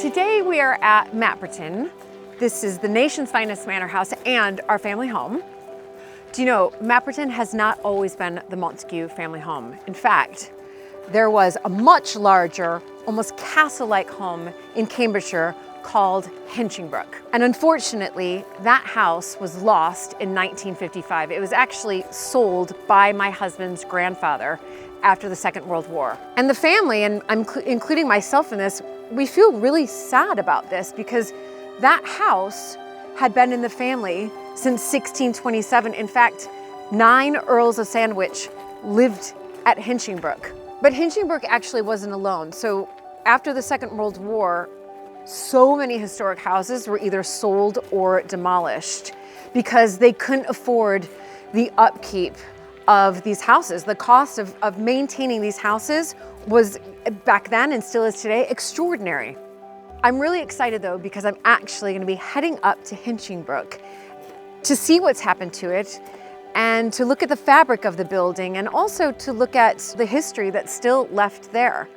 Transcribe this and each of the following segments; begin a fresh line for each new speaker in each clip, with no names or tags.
Today we are at Mapperton. This is the nation's finest manor house and our family home. Do you know, Mapperton has not always been the Montague family home. In fact, there was a much larger, almost castle-like home in Cambridgeshire called Hinchingbrook. And unfortunately, that house was lost in 1955. It was actually sold by my husband's grandfather after the Second World War. And the family, and I'm including myself in this, we feel really sad about this because that house had been in the family since 1627. In fact, 9 Earls of Sandwich lived at Hinchingbrook. But Hinchingbrook actually wasn't alone. So after the Second World War, so many historic houses were either sold or demolished because they couldn't afford the upkeep of these houses. The cost of maintaining these houses was, back then and still is today, extraordinary. I'm really excited though because I'm actually going to be heading up to Hinchingbrook to see what's happened to it and to look at the fabric of the building and also to look at the history that's still left there.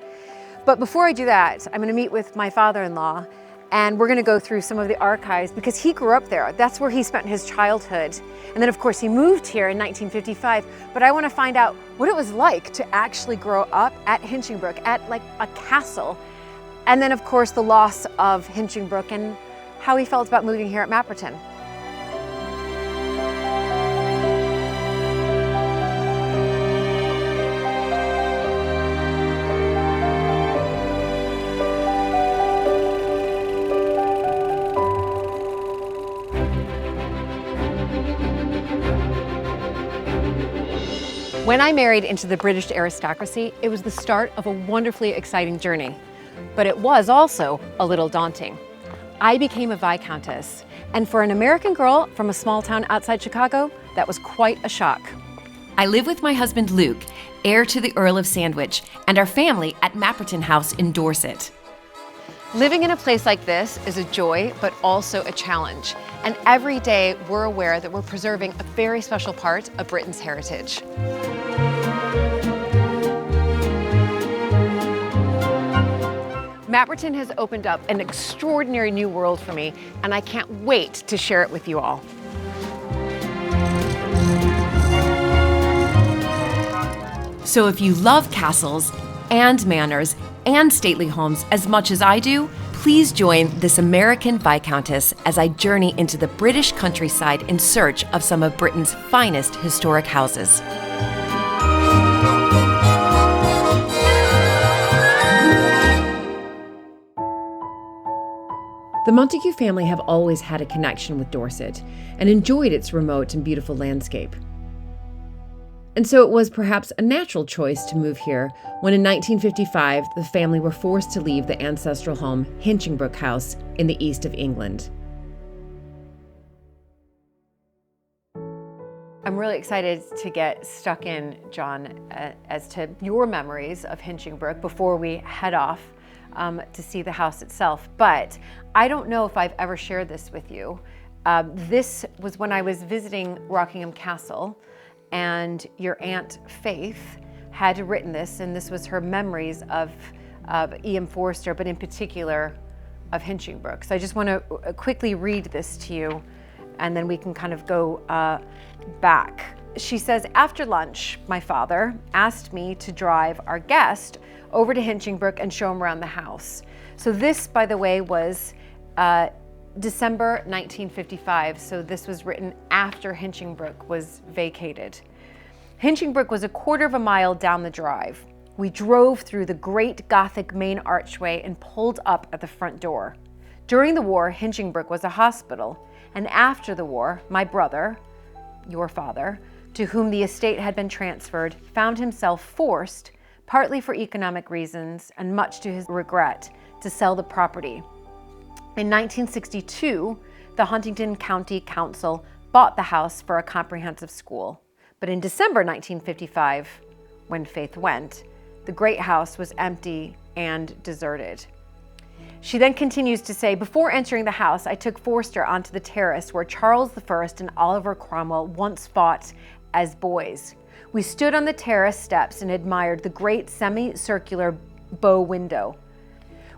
But before I do that, I'm going to meet with my father-in-law and we're going to go through some of the archives because he grew up there. That's where he spent his childhood. And then of course he moved here in 1955, but I want to find out what it was like to actually grow up at Hinchingbrook, at like a castle. And then of course the loss of Hinchingbrook and how he felt about moving here at Mapperton. When I married into the British aristocracy, it was the start of a wonderfully exciting journey, but it was also a little daunting. I became a Viscountess, and for an American girl from a small town outside Chicago, that was quite a shock.
I live with my husband Luke, heir to the Earl of Sandwich, and our family at Mapperton House in Dorset.
Living in a place like this is a joy, but also a challenge. And every day we're aware that we're preserving a very special part of Britain's heritage. Mapperton has opened up an extraordinary new world for me, and I can't wait to share it with you all.
So if you love castles and manors and stately homes as much as I do, please join this American Viscountess as I journey into the British countryside in search of some of Britain's finest historic houses. The Montague family have always had a connection with Dorset and enjoyed its remote and beautiful landscape. And so it was perhaps a natural choice to move here when in 1955 the family were forced to leave the ancestral home Hinchingbrook House in the east of England.
I'm really excited to get stuck in, John, as to your memories of Hinchingbrook before we head off to see the house itself. But I don't know if I've ever shared this with you. This was when I was visiting Rockingham Castle, and your Aunt Faith had written this, and this was her memories of E.M. Forster, but in particular of Hinchingbrook. So I just want to quickly read this to you, and then we can kind of go back. She says, after lunch, my father asked me to drive our guest over to Hinchingbrook and show him around the house. So this, by the way, was December 1955, so this was written after Hinchingbrook was vacated. Hinchingbrook was a quarter of a mile down the drive. We drove through the great Gothic main archway and pulled up at the front door. During the war, Hinchingbrook was a hospital, and after the war, my brother, your father, to whom the estate had been transferred, found himself forced, partly for economic reasons and much to his regret, to sell the property. In 1962, the Huntingdon County Council bought the house for a comprehensive school. But in December 1955, when Faith went, the great house was empty and deserted. She then continues to say, before entering the house, I took Forster onto the terrace where Charles I and Oliver Cromwell once fought as boys. We stood on the terrace steps and admired the great semicircular bow window.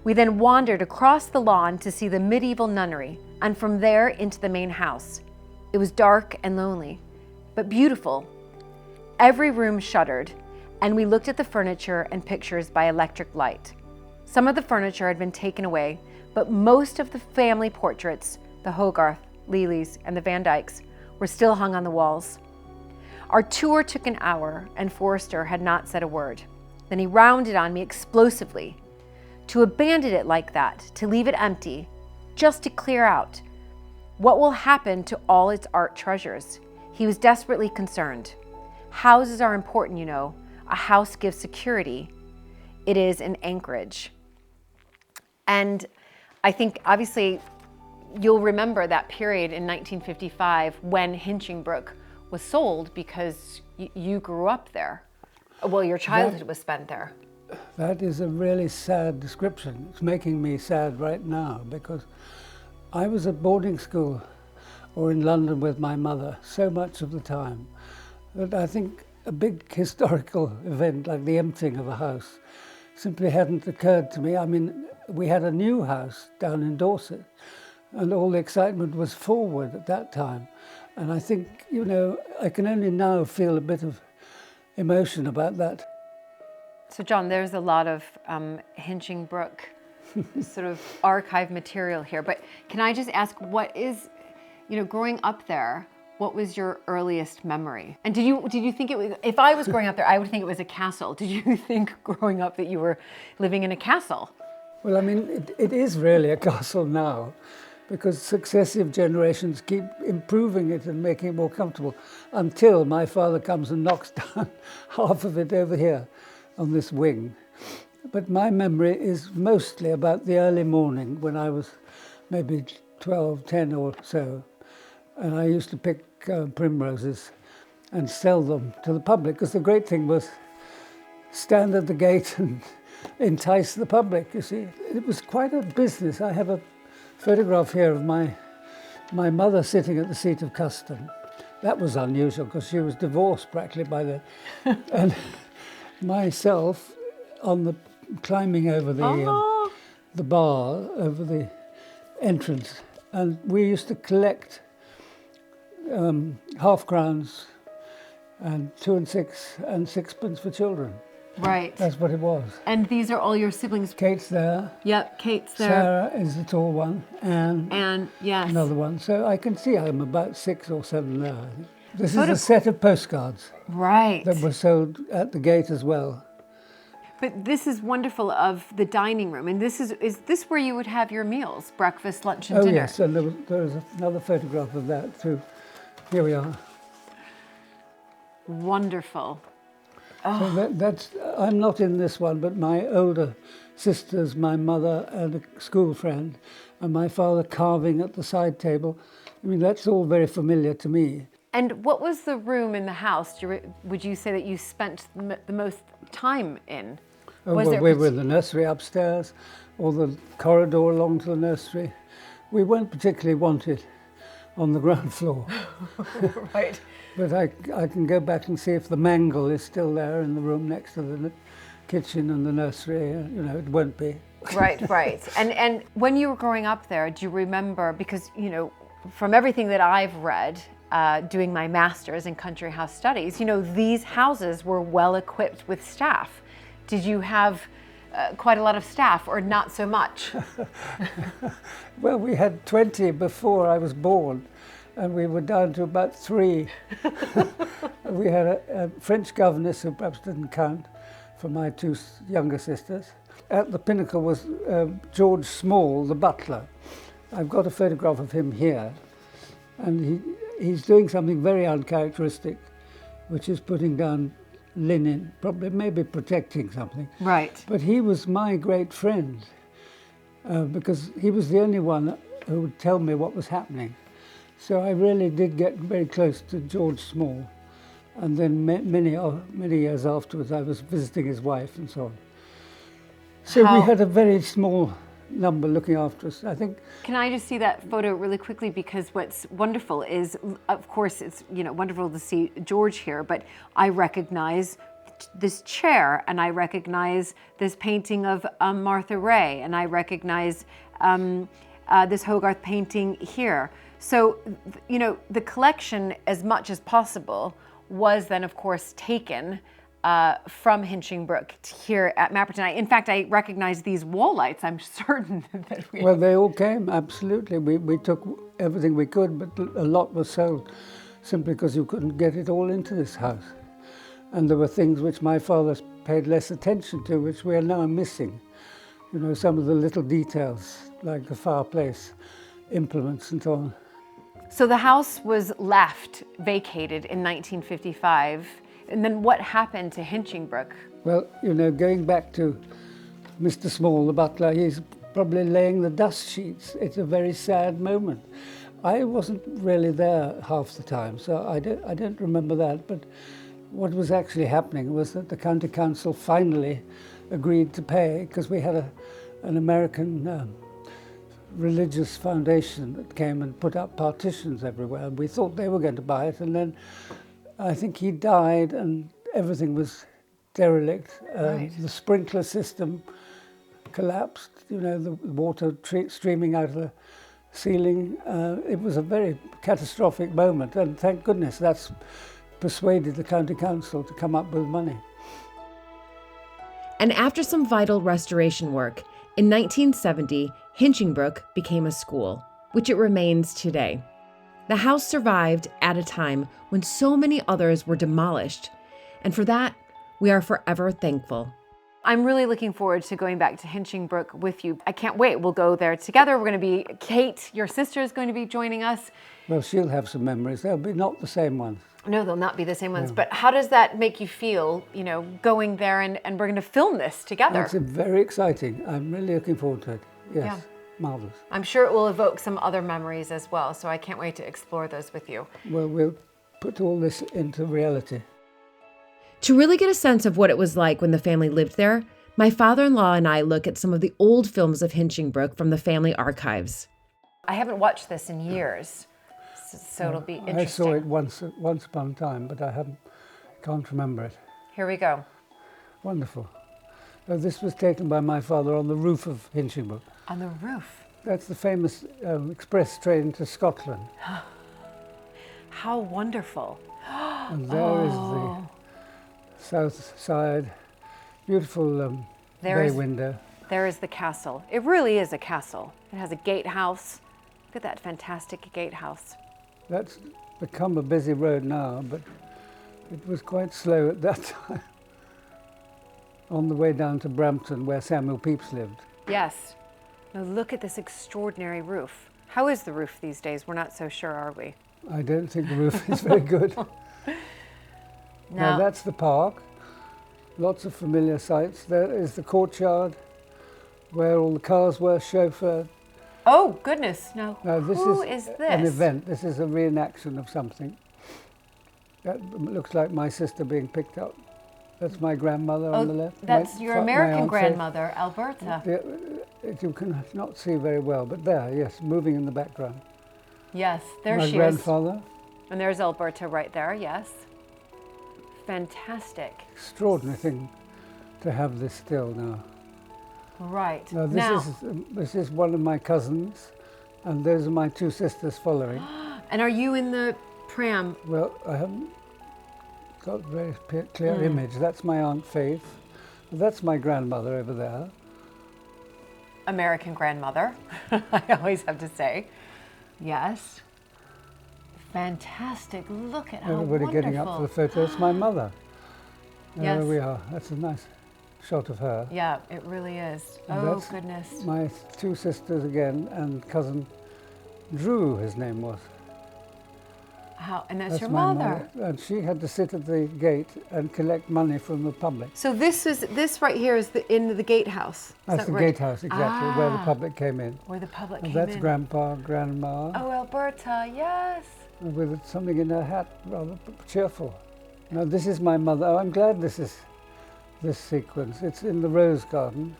We then wandered across the lawn to see the medieval nunnery, and from there into the main house. It was dark and lonely, but beautiful. Every room shuttered, and we looked at the furniture and pictures by electric light. Some of the furniture had been taken away, but most of the family portraits, the Hogarth, Lely's, and the Van Dycks, were still hung on the walls. Our tour took an hour, and Forrester had not said a word. Then he rounded on me explosively. To abandon it like that, to leave it empty, just to clear out, what will happen to all its art treasures? He was desperately concerned. Houses are important, you know. A house gives security. It is an anchorage. And I think obviously you'll remember that period in 1955 when Hinchingbrook was sold because you grew up there. Well, your childhood was spent there.
That is a really sad description. It's making me sad right now because I was at boarding school or in London with my mother so much of the time that I think a big historical event like the emptying of a house simply hadn't occurred to me. I mean, we had a new house down in Dorset and all the excitement was forward at that time. And I think, you know, I can only now feel a bit of emotion about that.
So John, there's a lot of Hinchingbrook sort of archive material here, but can I just ask, what is, you know, growing up there, what was your earliest memory? And did you think it was, if I was growing up there, I would think it was a castle. Did you think growing up that you were living in a castle?
Well, I mean, it is really a castle now, because successive generations keep improving it and making it more comfortable until my father comes and knocks down half of it over here on this wing. But my memory is mostly about the early morning when I was maybe 12, 10 or so. And I used to pick primroses and sell them to the public, because the great thing was stand at the gate and entice the public, you see. It was quite a business. I have a photograph here of my mother sitting at the seat of custom. That was unusual because she was divorced practically by then. And myself on the climbing over the bar, over the entrance. And we used to collect half crowns and 2 and 6 and 6pence for children.
Right.
That's what it was.
And these are all your siblings?
Kate's there.
Yep, Kate's there.
Sarah is the tall one. And
yes.
another one. So I can see I'm about 6 or 7 now, I think. This is a set of postcards.
Right.
That were sold at the gate as well.
But this is wonderful of the dining room. And this is this where you would have your meals, breakfast, lunch, and dinner?
Oh, yes. And there was another photograph of that too. Here we are.
Wonderful.
Oh. So that's, I'm not in this one, but my older sisters, my mother and a school friend, and my father carving at the side table. I mean, that's all very familiar to me.
And what was the room in the house would you say that you spent the most time in?
Oh, well, we were in the nursery upstairs, or the corridor along to the nursery. We weren't particularly wanted on the ground floor.
Right.
But I can go back and see if the mangle is still there in the room next to the kitchen and the nursery. You know, it won't be.
Right, right. And when you were growing up there, do you remember, because, you know, from everything that I've read, doing my master's in country house studies, you know, these houses were well equipped with staff. Did you have quite a lot of staff, or not so much?
Well, we had 20 before I was born, and we were down to about 3. We had a French governess who perhaps didn't count for my 2 younger sisters. At the pinnacle was George Small, the butler. I've got a photograph of him here, and he's doing something very uncharacteristic, which is putting down linen, probably maybe protecting something.
Right.
But he was my great friend, because he was the only one who would tell me what was happening. So I really did get very close to George Small. And then many years afterwards, I was visiting his wife and so on. So we had a very small number looking after us, I think.
Can I just see that photo really quickly? Because what's wonderful is, of course, it's, you know, wonderful to see George here, but I recognize this chair, and I recognize this painting of Martha Ray, and I recognize this Hogarth painting here. So, you know, the collection, as much as possible, was then, of course, taken from Hinchingbrook here at Mapperton. In fact, I recognize these wall lights. I'm certain that we...
Well, they all came, absolutely. We took everything we could, but a lot was sold simply because you couldn't get it all into this house. And there were things which my father paid less attention to, which we are now missing. You know, some of the little details, like the fireplace, implements and so on.
So the house was left vacated in 1955. And then what happened to Hinchingbrook?
Well, you know, going back to Mr. Small, the butler, he's probably laying the dust sheets. It's a very sad moment. I wasn't really there half the time, so I don't remember that. But what was actually happening was that the county council finally agreed to pay, because we had an American religious foundation that came and put up partitions everywhere. And we thought they were going to buy it, and then I think he died and everything was derelict.
Right.
The sprinkler system collapsed, you know, the water streaming out of the ceiling. It was a very catastrophic moment, and thank goodness that's persuaded the county council to come up with money.
And after some vital restoration work, in 1970, Hinchingbrook became a school, which it remains today. The house survived at a time when so many others were demolished, and for that, we are forever thankful.
I'm really looking forward to going back to Hinchingbrook with you. I can't wait. We'll go there together. We're going to be, Kate, your sister, is going to be joining us.
Well, she'll have some memories. They'll be not the same ones.
No, they'll not be the same ones. No. But how does that make you feel, you know, going there and we're going to film this together?
It's very exciting. I'm really looking forward to it. Yes.
Yeah.
Marvelous.
I'm sure it will evoke some other memories as well, so I can't wait to explore those with you.
Well, we'll put all this into reality.
To really get a sense of what it was like when the family lived there, my father-in-law and I look at some of the old films of Hinchingbrook from the family archives.
I haven't watched this in years, so it'll be interesting.
I saw it once upon a time, but I can't remember it.
Here we go.
Wonderful. This was taken by my father on the roof of Hinchingbrook.
On the roof?
That's the famous express train to Scotland.
How wonderful.
And there is the south side, beautiful bay window.
There is the castle. It really is a castle. It has a gatehouse. Look at that fantastic gatehouse.
That's become a busy road now, but it was quite slow at that time. On the way down to Brampton, where Samuel Pepys lived.
Yes. Now look at this extraordinary roof. How is the roof these days? We're not so sure, are we?
I don't think the roof is very good. Now that's the park. Lots of familiar sights. There is the courtyard, where all the cars were chauffeured.
Oh, goodness. Now
who
is this?
An event. This is a reenaction of something. That looks like my sister being picked up. That's my grandmother on the left.
That's your American grandmother, Alberta.
You can not see very well, but there, yes, moving in the background.
Yes, there she is.
My grandfather.
And there's Alberta right there, yes. Fantastic.
Extraordinary thing to have this still now.
Right.
Now, this is one of my cousins, and those are my two sisters following.
And are you in the pram?
Well, I haven't got a very clear image. That's my Aunt Faith. That's my grandmother over there.
American grandmother, I always have to say. Yes. Fantastic. Look at how
Everybody
wonderful.
getting up for the photo. It's my mother.
Yes.
There we are. That's a nice shot of her.
Yeah, it really is.
And
oh,
that's
goodness.
My two sisters again, and cousin Drew, his name was.
How, and that's your
my
mother.
And she had to sit at the gate and collect money from the public.
So this right here is in the gatehouse.
That's the gatehouse, exactly, where the public came in.
Where the public
and
came in.
that's Grandpa, Grandma.
Oh, Alberta, yes.
With something in her hat, rather cheerful. Now this is my mother. Oh, I'm glad this is this sequence. It's in the rose garden,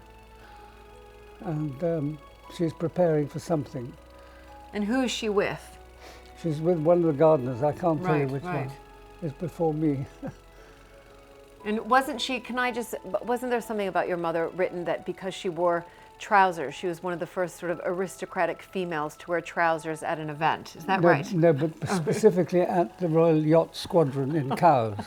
and she's preparing for something.
And who is she with?
She's with one of the gardeners. I can't tell you which one. It's before me.
And wasn't there something about your mother written that because she wore trousers, she was one of the first sort of aristocratic females to wear trousers at an event? Is that right?
No, but specifically at the Royal Yacht Squadron in Cowes,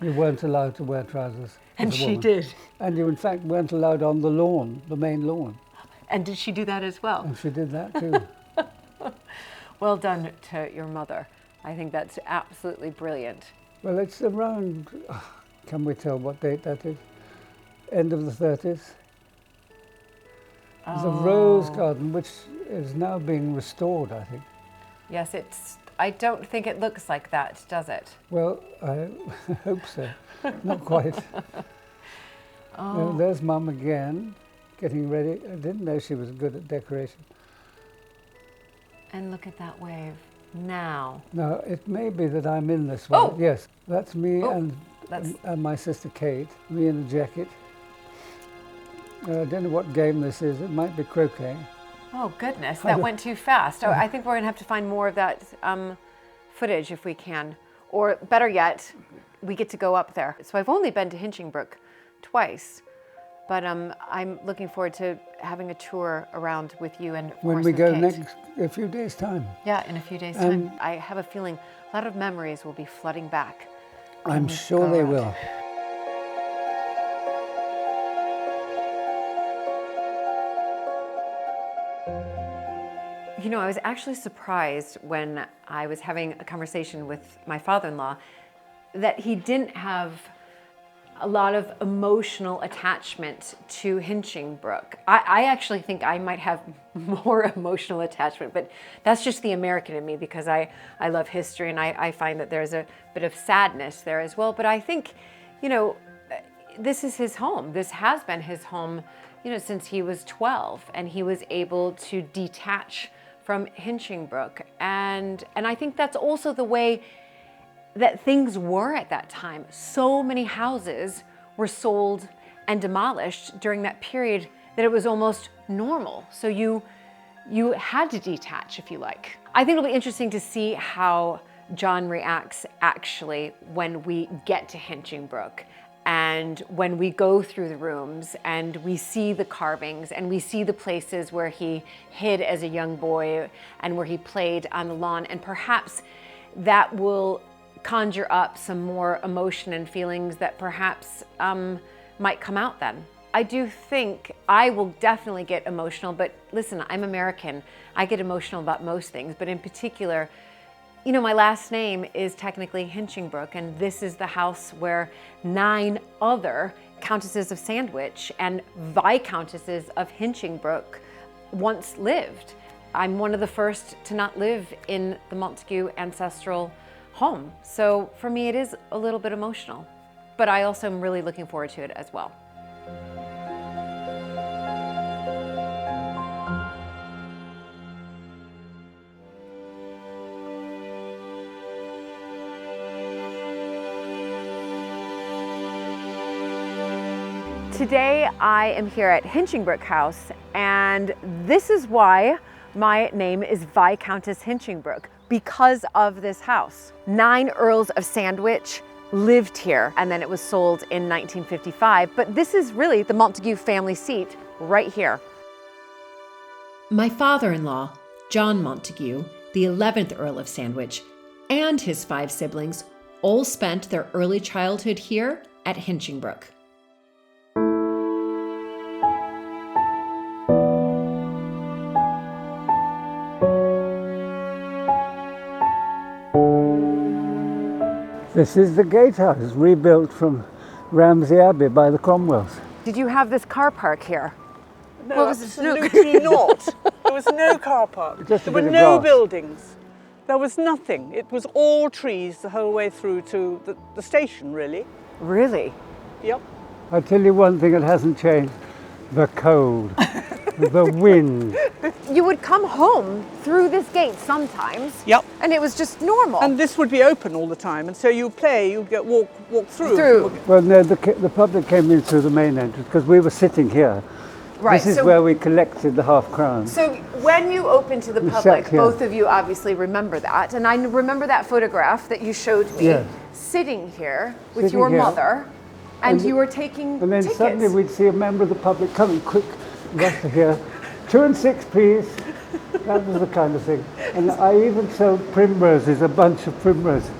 you weren't allowed to wear trousers.
And she did.
And you, in fact, weren't allowed on the lawn, the main lawn.
And did she do that as well?
And she did that too.
Well done to your mother. I think that's absolutely brilliant.
Well, it's around, can we tell what date that is? End of the 30s. There's a rose garden which is now being restored, I think.
Yes, I don't think it looks like that, does it?
Well, I hope so. Not quite. Well, there's Mum again, getting ready. I didn't know she was good at decoration.
And look at that wave now.
Now, it may be that I'm in this one.
Oh!
Yes, that's me and my sister Kate, me in a jacket. I don't know what game this is. It might be croquet.
Oh, goodness, that went too fast. I think we're going to have to find more of that footage if we can. Or better yet, we get to go up there. So I've only been to Hinchingbrook twice, but I'm looking forward to having a tour around with you and of
when
course
we
with
go
Kate.
a few days' time.
Yeah, in a few days' time. I have a feeling a lot of memories will be flooding back.
I'm sure they will.
You know, I was actually surprised when I was having a conversation with my father-in-law that he didn't have a lot of emotional attachment to Hinchingbrook. I actually think I might have more emotional attachment, but that's just the American in me because I love history and I find that there's a bit of sadness there as well. But I think, you know, this is his home. This has been his home, you know, since he was 12, and he was able to detach from Hinchingbrook. And I think that's also the way that things were at that time. So many houses were sold and demolished during that period that it was almost normal. So you had to detach, if you like. I think it'll be interesting to see how John reacts actually when we get to Hinchingbrook and when we go through the rooms and we see the carvings and we see the places where he hid as a young boy and where he played on the lawn, and perhaps that will conjure up some more emotion and feelings that perhaps might come out then. I do think I will definitely get emotional, but listen, I'm American. I get emotional about most things, but in particular, you know, my last name is technically Hinchingbrook, and this is the house where 9 other Countesses of Sandwich and Viscountesses of Hinchingbrook once lived. I'm one of the first to not live in the Montague ancestral home. So for me, it is a little bit emotional, but I also am really looking forward to it as well. Today I am here at Hinchingbrook House, and this is why my name is Viscountess Hinchingbrook, because of this house. 9 Earls of Sandwich lived here, and then it was sold in 1955, but this is really the Montague family seat right here.
My father-in-law, John Montague, the 11th Earl of Sandwich, and his 5 siblings all spent their early childhood here at Hinchingbrook.
This is the gatehouse, rebuilt from Ramsey Abbey by the Cromwells.
Did you have this car park here?
No, absolutely not. There was no car park.
Just
there were no buildings. There was nothing. It was all trees the whole way through to the station, really.
Really?
Yep.
I'll tell you one thing that hasn't changed: the cold, the wind.
You would come home through this gate sometimes.
Yep.
And it was just normal.
And this would be open all the time, and so you play, you get walk through.
Well, no, the public came in through the main entrance because we were sitting here.
Right.
This is where we collected the half-crowns.
So when you opened to the public, both of you obviously remember that, and I remember that photograph that you showed me,
yes,
sitting here with your mother. And you were taking
And then
tickets.
suddenly we'd see a member of the public coming quick, rush to here, 2 and 6 please. That was the kind of thing. And I even sold primroses, a bunch of primroses.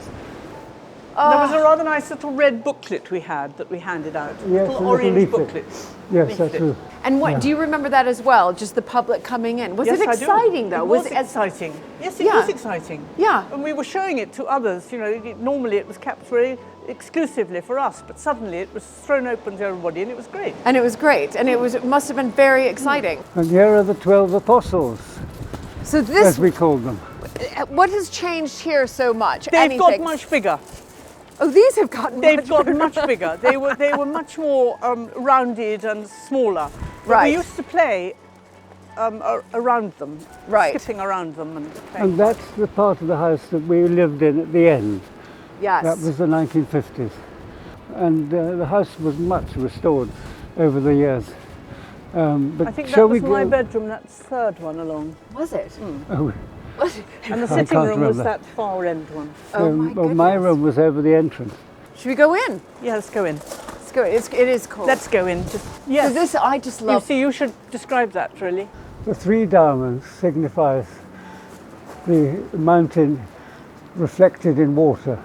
There was a rather nice little red booklet we had that we handed out.
Yes,
little
a
orange
leaflet.
booklet.
Yes, that's true.
And what do you remember that as well? Just the public coming in. Was
Yes,
it
I do.
exciting though?
It was
it
exciting. Yes, it
Yeah.
was exciting.
Yeah.
And we were showing it to others. You know, normally it was kept very exclusively for us, but suddenly it was thrown open to everybody, and it was great.
And it was great, and it must have been very exciting.
And here are the 12 apostles,
So this,
as we called them.
what has changed here so much?
They've got
Anything?
much bigger.
Oh, these have gotten
They've
much
got
bigger.
much bigger. They were much more rounded and smaller. But
Right.
we used to play around them,
Right.
skipping around them and playing.
And that's the part of the house that we lived in at the end.
Yes.
That was the 1950s. And the house was much restored over the years. But
I think
shall
that was
we
my
go?
bedroom, that third one along.
Was it?
Oh,
Was it?
And the
I
sitting
can't
room was
remember.
that far end one.
Oh my
well, my
goodness.
room was over the entrance.
Should we go in?
Yeah, let's go in.
Let's go. It is cool.
Let's go in. Just,
So
yes.
this I just
You
love.
see, you should describe that really.
The 3 diamonds signifies the mountain reflected in water.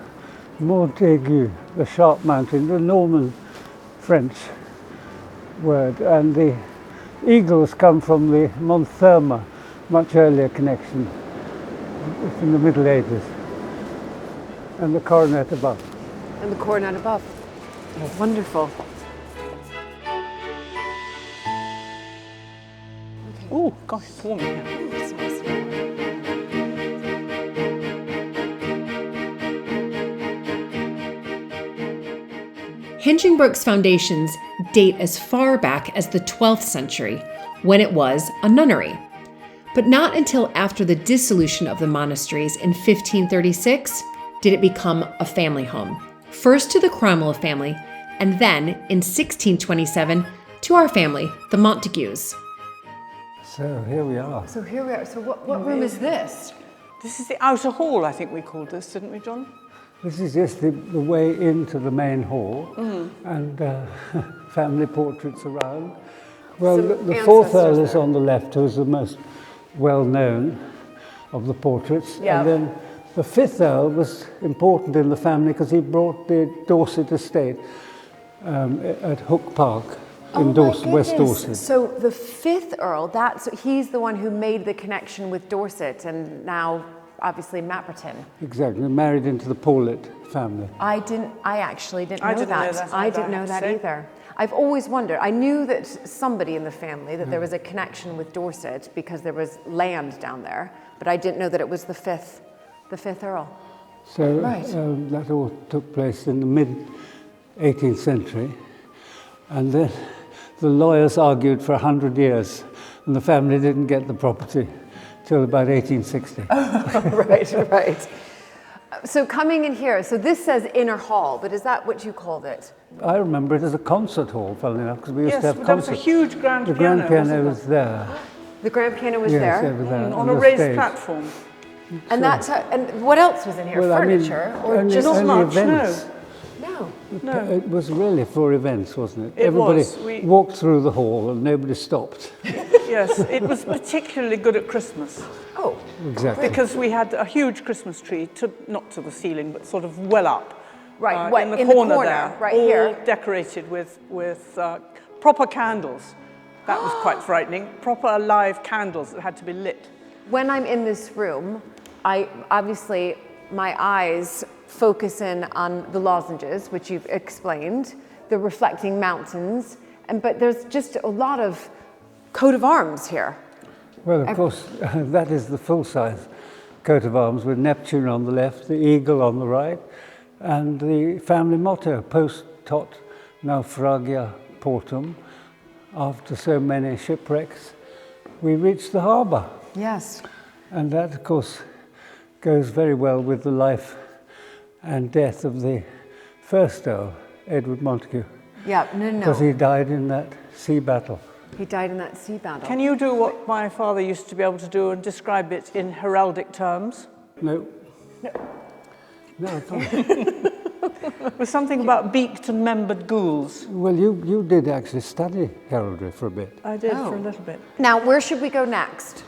Montaigu, the sharp mountain, the Norman French word. And the eagles come from the Mont Therma, much earlier connection from the Middle Ages. And the coronet above.
And the coronet above. Wonderful.
Oh, gosh, it's warm in here.
It's nice.
Hinchinbrook's foundations date as far back as the 12th century, when it was a nunnery. But not until after the dissolution of the monasteries in 1536 did it become a family home. First to the Cromwell family, and then in 1627 to our family, the Montagues.
So here we are.
So here we are. So what room is this?
This is the outer hall, I think we called this, didn't we, John?
This is just the way into the main hall, and family portraits around. Well,
Some
the 4th
ancestors
Earl is
there.
on the left, who is the most well-known of the portraits.
Yeah.
And then the 5th Earl was important in the family because he brought the Dorset estate at Hook Park in Dorset, West Dorset.
So the 5th Earl, he's the one who made the connection with Dorset, and now obviously Mapperton.
Exactly, married into the Paulet family.
I actually didn't know
I didn't
that.
know that
I
either,
didn't
I
know
have to
that
say.
either. I've always wondered. I knew that somebody in the family, that there was a connection with Dorset because there was land down there, but I didn't know that it was the fifth Earl.
So
Right.
that all took place in the mid-18th century. And then the lawyers argued for 100 years, and the family didn't get the property till about 1860.
Right. So coming in here, so this says inner hall, but is that what you called it?
I remember it as a concert hall, funnily enough, because we used
Yes,
to have
there was a
concerts.
huge grand
The
piano.
grand piano
wasn't
was there.
The grand piano was
Yes,
there,
over there.
on
on
a
the
raised
stage.
platform.
and that's how, and what else was in here?
Well, I mean,
Furniture or
only-
just
Not
only
much,
events.
no?
No.
It was really for events, wasn't it?
It
Everybody
was. We-
walked through the hall and nobody stopped.
Yes, it was particularly good at Christmas
Oh,
Exactly.
because we had a huge Christmas tree, not to the ceiling, but sort of well up.
right. What
in the
in
corner,
the corner,
there,
right
all
here?
decorated with proper candles. That was quite frightening. Proper live candles that had to be lit.
When I'm in this room, I obviously my eyes focus in on the lozenges, which you've explained, the reflecting mountains, but there's just a lot of coat of arms here.
Well, of course, that is the full-size coat of arms with Neptune on the left, the eagle on the right, and the family motto, post tot naufragia portum. After so many shipwrecks, we reached the harbour.
Yes.
And that, of course, goes very well with the life and death of the first Earl, Edward Montagu,
Yeah, no.
because he died in that sea battle.
He died in that sea battle.
Can you do what my father used to be able to do and describe it in heraldic terms?
No. No, I can't.
It was something about beaked and membered gules.
Well, you did actually study heraldry for a bit.
I did for a little bit.
Now, where should we go next?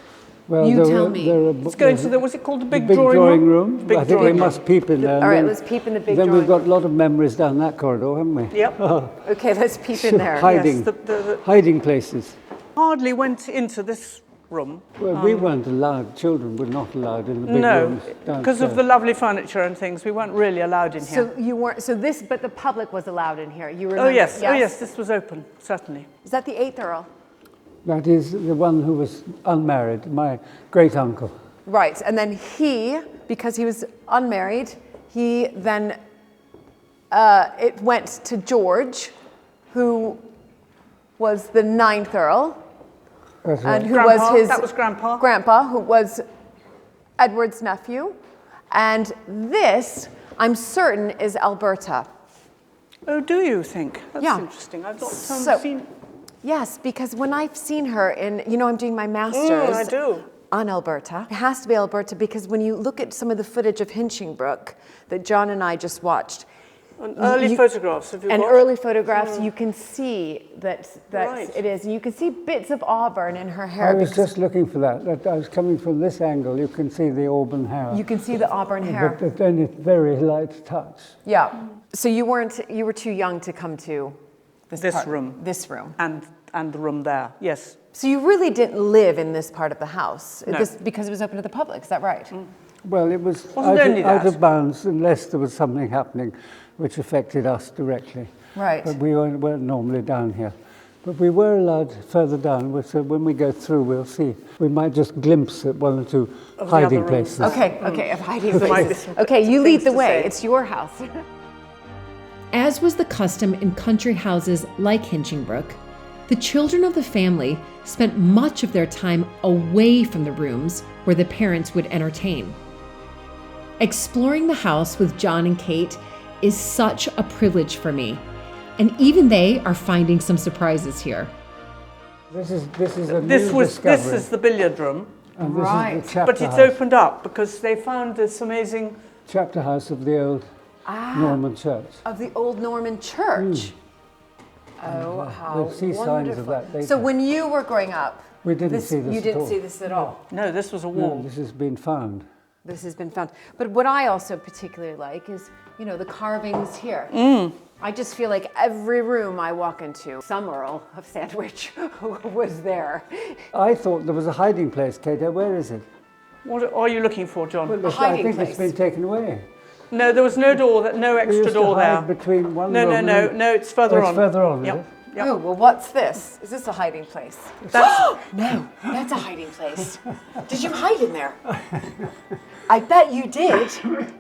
Well,
You tell me.
It's going to the, was it called the big
drawing room?
Big
I think we
drawing
must peep in there.
All right,
and
let's peep in the big
then
drawing
we've got a lot of memories down that corridor, haven't we?
Yep.
Okay, let's peep in there.
Hiding,
Yes,
hiding places.
hardly went into this room.
Well, we weren't allowed, children were not allowed in the big
No,
rooms downstairs.
because of the lovely furniture and things, we weren't really allowed in here.
So you weren't, but the public was allowed in here. You remember?
Oh yes, this was open, certainly.
Is that the 8th Earl?
That is the one who was unmarried, my great-uncle.
Right, and then he, because he was unmarried, he then, it went to George, who was the 9th Earl,
That's
and
right.
who
Grandpa,
was his
that was Grandpa.
grandpa, who was Edward's nephew. And this, I'm certain, is Alberta.
Oh, do you think? That's
Yeah.
interesting. I've not
So-
seen...
Yes, because when I've seen her in, I'm doing my master's
I do.
on Alberta. It has to be Alberta because when you look at some of the footage of Hinchingbrooke that John and I just watched,
And early photographs, have you
and
got?
early photographs, you can see that
Right.
it is. And you can see bits of auburn in her
I
hair.
was
because
just looking for that. I was coming from this angle, you can see the auburn hair.
you can see the auburn hair.
But then it's very light touch.
Yeah. So you were too young to come to
This
part-
room.
This room.
And the room there, yes.
So you really didn't live in this part of the house
No.
because it was open to the public. Is that right?
Well, it was
Wasn't only
out
that.
of bounds unless there was something happening which affected us directly.
Right.
But we weren't normally down here. But we were allowed further down, so when we go through, we'll see. We might just glimpse at one or two
Of the
hiding
other rooms.
places.
Okay, of hiding
There might be
places.
some
Okay, you lead
things
the
to
way.
say.
It's your house.
As was the custom in country houses like Hinchingbrooke, the children of the family spent much of their time away from the rooms where the parents would entertain. Exploring the house with John and Kate is such a privilege for me, and even they are finding some surprises here.
This is a
This
new
was
discovery.
this is the billiard room,
And this
Right.
is the chapter
but it's
house.
opened up because they found this amazing.
Chapter house of the old Norman church.
Of the old Norman church. Oh, how
We'll see signs of
wonderful.
that later.
So when you were growing up,
We didn't see this
you
at
didn't
all.
see this at all.
No, this was a
No,
wall.
this has been found.
This has been found. But what I also particularly like is, the carvings here. I just feel like every room I walk into, some Earl of Sandwich was there.
I thought there was a hiding place, Kate. Where is it?
What are you looking for, John?
Well, I
hiding
think
place.
it's been taken away.
No, there was no door, no
We
extra
used to
door there.
hide between one
No,
room and
no, it's further
it's
on.
further on, is
Yep.
it?
Yep.
Oh, well, what's this? Is this a hiding place?
That's,
No, that's a hiding place. Did you hide in there? I bet you did.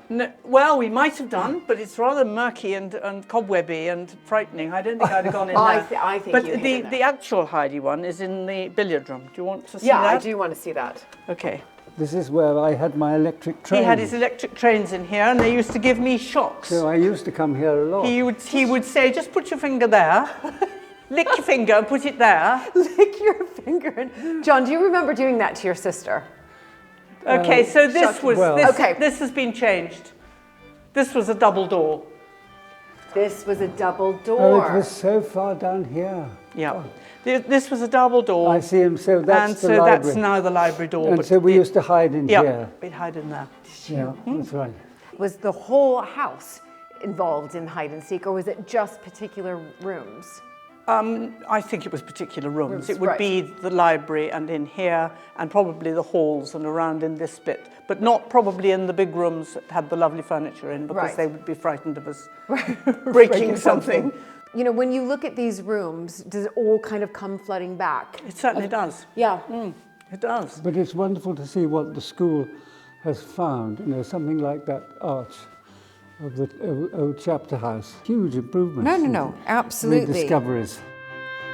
no, well, we might have done, but it's rather murky and cobwebby and frightening. I don't think I'd have gone in
I
there.
think
but
you hid
the,
in there.
the actual hidey one is in the billiard room. Do you want to see
Yeah,
that?
I do want to see that.
Okay.
This is where I had my electric train.
He had his electric trains in here, and they used to give me shocks.
So I used to come here a lot.
He would say, just put your finger there, lick your finger and put it there.
Lick your finger. John, do you remember doing that to your sister?
Okay, so this
shut-
was,
well-
Okay.
this has been changed. This was a double door.
This was a double
Oh,
door.
it was so far down here.
Yeah. This was a double door.
I see him. So that's
and
the
so
library.
that's now the library door.
And
but
so we
it-
used to hide in
yeah,
here.
we'd hide in there.
Yeah, that's right.
Was the whole house involved in hide and seek, or was it just particular rooms?
I think it was particular rooms.
Rooms,
It would
right.
be the library and in here and probably the halls and around in this bit, but not probably in the big rooms that had the lovely furniture in because
Right.
they would be frightened of us breaking something.
When you look at these rooms, does it all kind of come flooding back?
It certainly does.
Yeah.
It does.
But it's wonderful to see what the school has found. Something like that arch of the old chapter house. Huge improvements.
No, absolutely.
Discoveries.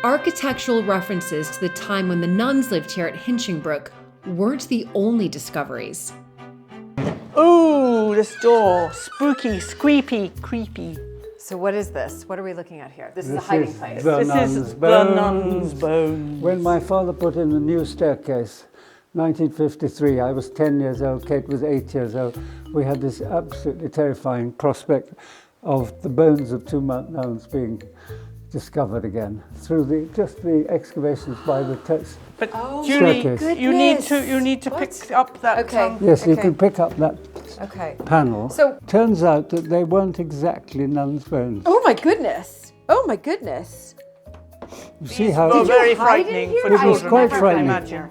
Architectural references to the time when the nuns lived here at Hinchingbrooke weren't the only discoveries.
Ooh, this door. Spooky, squeepy, creepy.
So what is this? What are we looking at here? This is a
This
hiding
is
place.
the
This
nun's
is the
bones.
nun's bones.
When my father put in the new staircase, 1953, I was 10 years old, Kate was 8 years old. We had this absolutely terrifying prospect of the bones of two nuns being discovered again through the excavations by the text.
But
Staircase.
you need to pick up that.
Okay.
Yes, you can pick up that
Okay.
panel.
So-
turns out that they weren't exactly nuns' bones.
Oh my goodness. Oh my goodness.
You see how
Were very
hide in
frightening
here?
for
It was
children.
quite
if you can
frightening.
imagine.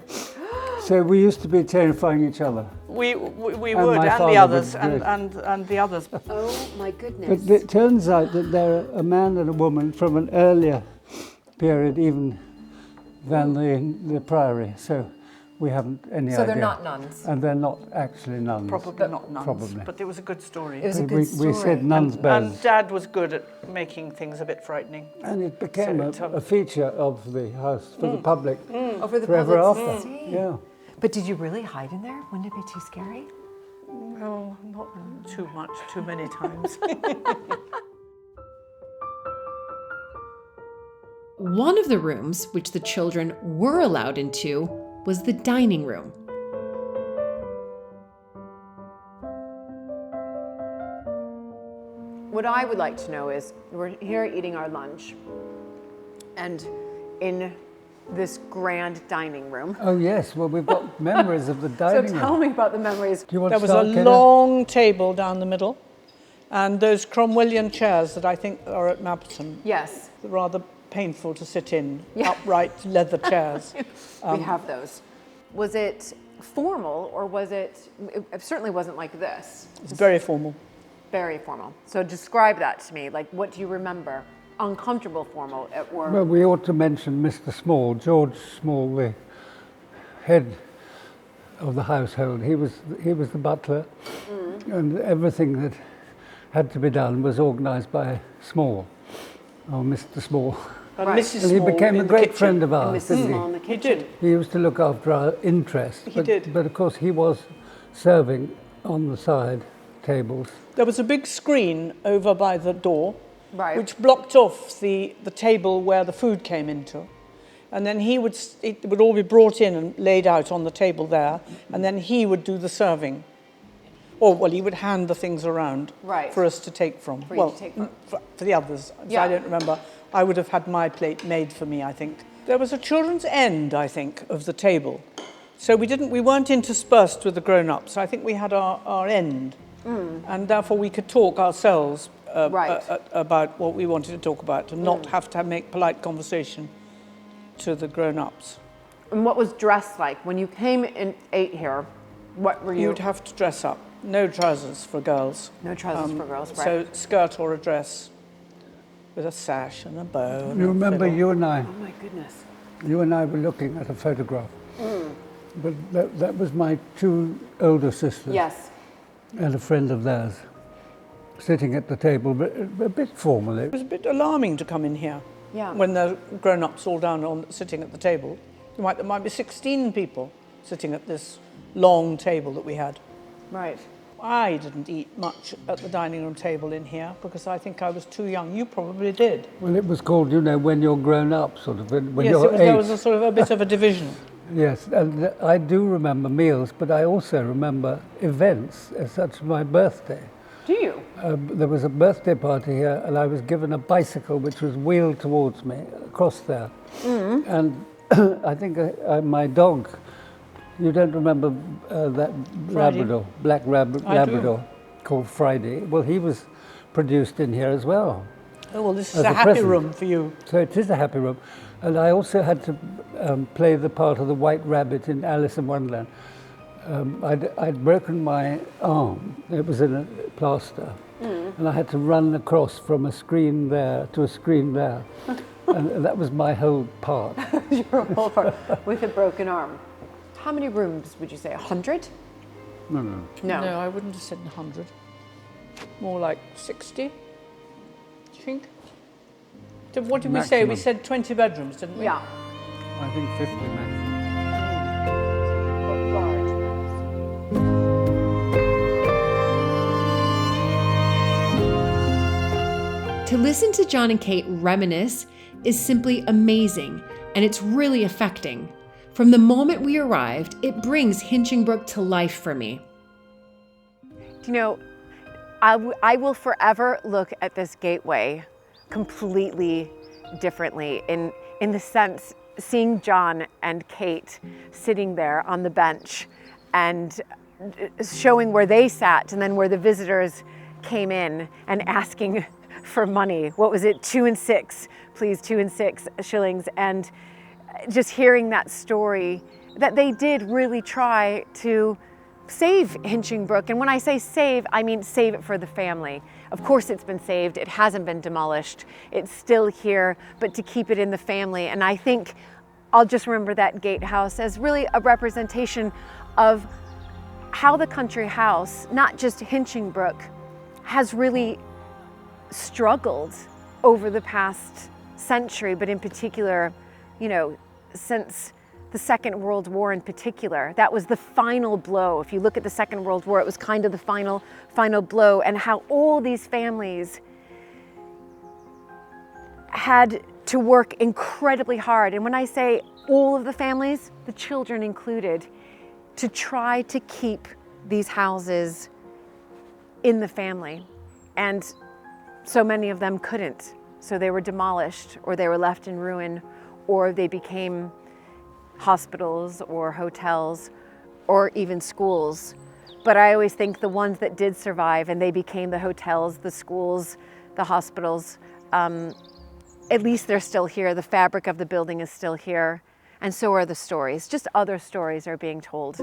so we used to be terrifying each other.
We
And
would,
my
and
father
the others,
would do it.
and the others.
Oh my
But
goodness.
it turns out that they're a man and a woman from an earlier period even than the priory. So we haven't any idea.
So they're not nuns.
And they're not actually nuns.
Probably not nuns,
Probably.
but it was a good story.
It was a
we,
good story.
we said nuns' bones.
And Dad was good at making things a bit frightening.
And it became
So
a feature of the house for the public
Over the
forever
public
after.
to see.
Yeah.
But did you really hide in there? Wouldn't it be too scary?
No, not too much, too many times.
One of the rooms which the children were allowed into was the dining room.
What I would like to know is, we're here eating our lunch, and in this grand dining room.
Oh yes. Well, we've got memories of the
So
dining room.
tell me about the memories.
Do you want
There
to
was a
start, Kenneth?
long table down the middle, and those Cromwellian chairs that I think are at Mapperton,
Yes,
rather painful to sit in,
Yeah.
upright leather chairs.
we have those. Was it formal, or was it certainly wasn't like this.
It's very formal.
Very formal. So describe that to me. Like, what do you remember? Uncomfortable formal, or
Well, we ought to mention Mr. Small, George Small, the head of the household. He was the butler, and everything that had to be done was organised by Small, or Mr. Small.
And
Right.
Mrs.
And he
Small
became a
in the
great
kitchen.
friend of
and
ours,
Mrs.
didn't
Small in the
He
kitchen.
did.
he? He used to look after our interests.
He did.
But of course, he was serving on the side tables.
There was a big screen over by the door,
Right.
which blocked off the table where the food came into. And then it would all be brought in and laid out on the table there, and then he would do the serving. Or, well, he would hand the things around
Right.
for us to take from.
For you to take from.
For the others. So
Yeah.
I don't remember. I would have had my plate made for me, I think. There was a children's end, I think, of the table. So we weren't interspersed with the grown-ups. I think we had our end. And therefore we could talk ourselves
Right.
about what we wanted to talk about and not have to make polite conversation to the grown-ups.
And what was dress like when you came and ate here? What were you?
You'd have to dress up. No trousers for girls.
No trousers for girls, right?
So skirt or a dress with a sash and a bow. and
You
a
remember
fiddle.
you and I
Oh my goodness.
were looking at a photograph. But that was my two older sisters.
Yes.
And a friend of theirs, sitting at the table, but a bit formal.
It was a bit alarming to come in here.
Yeah.
When the grown-ups all down sitting at the table. There might be 16 people sitting at this long table that we had.
Right.
I didn't eat much at the dining room table in here because I think I was too young. You probably did.
Well, it was called, when you're grown up, sort of, when
Yes,
you're
there
eight.
was a sort of a bit of a division.
Yes, and I do remember meals, but I also remember events, such as my birthday.
Do you?
There was a birthday party here, and I was given a bicycle which was wheeled towards me across there. And I think my dog, you don't remember that
Friday.
Labrador, black
I do.
Labrador called Friday? Well, he was produced in here as well.
Oh, well, this is
As
a
a
happy
present.
room for you.
So it is a happy room. And I also had to play the part of the White Rabbit in Alice in Wonderland. I'd broken my arm. It was in a plaster. And I had to run across from a screen there to a screen there. And that was my whole part.
Your whole part with a broken arm. How many rooms would you say? 100?
No, no.
No.
No, I wouldn't have said 100. More like 60, do you think? What did we say? We
Maximum.
said 20 bedrooms, didn't we?
Yeah.
I think 50 maximum.
To listen to John and Kate reminisce is simply amazing, and it's really affecting. From the moment we arrived, it brings Hinchingbrook to life for me.
I will forever look at this gateway completely differently in the sense, seeing John and Kate sitting there on the bench and showing where they sat and then where the visitors came in and asking for money. What was it? 2 and 6, please, 2 and 6 shillings. And just hearing that story, that they did really try to save Hinchingbrook. And when I say save, I mean save it for the family. Of course it's been saved, it hasn't been demolished, it's still here, but to keep it in the family. And I think I'll just remember that gatehouse as really a representation of how the country house, not just Hinchingbrook, has really struggled over the past century, but in particular, you know, since the Second World War in particular. That was the final blow. If you look at the Second World War, it was kind of the final blow, and how all these families had to work incredibly hard. And when I say all of the families, the children included, to try to keep these houses in the family. And so many of them couldn't. So they were demolished, or they were left in ruin, or they became hospitals or hotels or even schools. But I always think the ones that did survive and they became the hotels, the schools, the hospitals, at least they're still here. The fabric of the building is still here. And so are the stories. Just other stories are being told.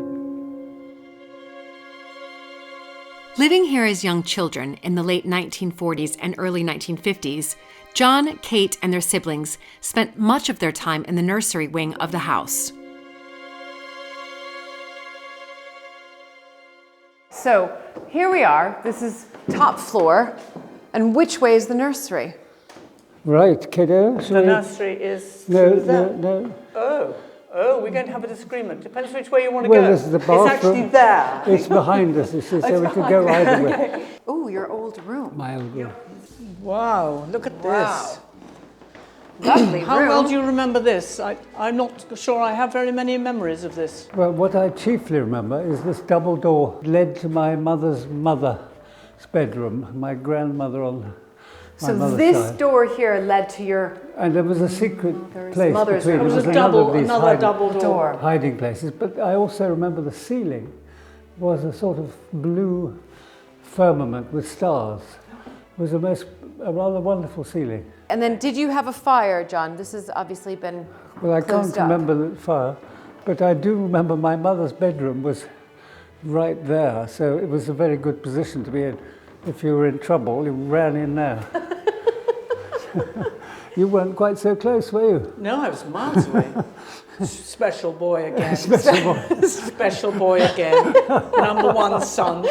Living here as young children in the late 1940s and early 1950s, John, Kate, and their siblings spent much of their time in the nursery wing of the house.
So here we are. This is top floor. And which way is the nursery?
Right, kiddo.
The nursery is through there. Oh, we're going to have a disagreement. Depends which way you want to go.
This is the bathroom.
It's actually there.
It's behind us, you see, so we could go either way.
Oh, your old room.
My old room.
Wow, look at this.
Lovely room.
How well do you remember this? I'm not sure I have very many memories of this.
Well, what I chiefly remember is this double door led to my mother's bedroom, my grandmother on my mother's
this
side.
door here led to your...
And there was a secret place
mother's
between.
room.
There was
another double door.
hiding places. But I also remember the ceiling was a sort of blue firmament with stars. It was a rather wonderful ceiling.
And then did you have a fire, John? This has obviously been
Well, I can't
closed up.
remember the fire, but I do remember my mother's bedroom was right there, so it was a very good position to be in. If you were in trouble, you ran in there. You weren't quite so close, were you?
No, I was miles away. Special boy again.
Special boy.
Special boy again. Number one son.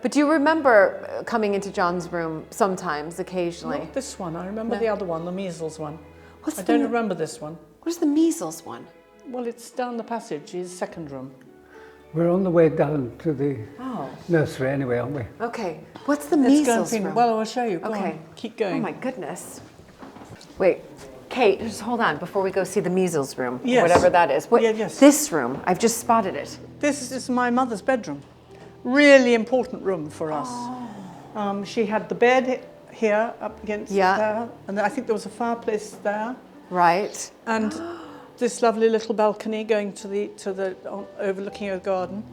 But do you remember coming into John's room sometimes, occasionally?
Not this one. I remember the other one, the measles one.
What's
I don't remember this one.
What is the measles one?
Well, it's down the passage, his second room.
We're on the way down to the
Oh,
nursery anyway, aren't we?
okay. What's the
Let's go and
measles
see.
room?
Well, I'll show you. Go
Okay.
on. Keep
Oh
going.
my goodness. Wait, Kate, just hold on before we go see the measles room,
Yes.
whatever that is. What,
Yes.
This room, I've just spotted it.
This is my mother's bedroom. Really important room for us. She had the bed here up against there, and I think there was a fireplace there,
Right.
and this lovely little balcony going to the overlooking a garden.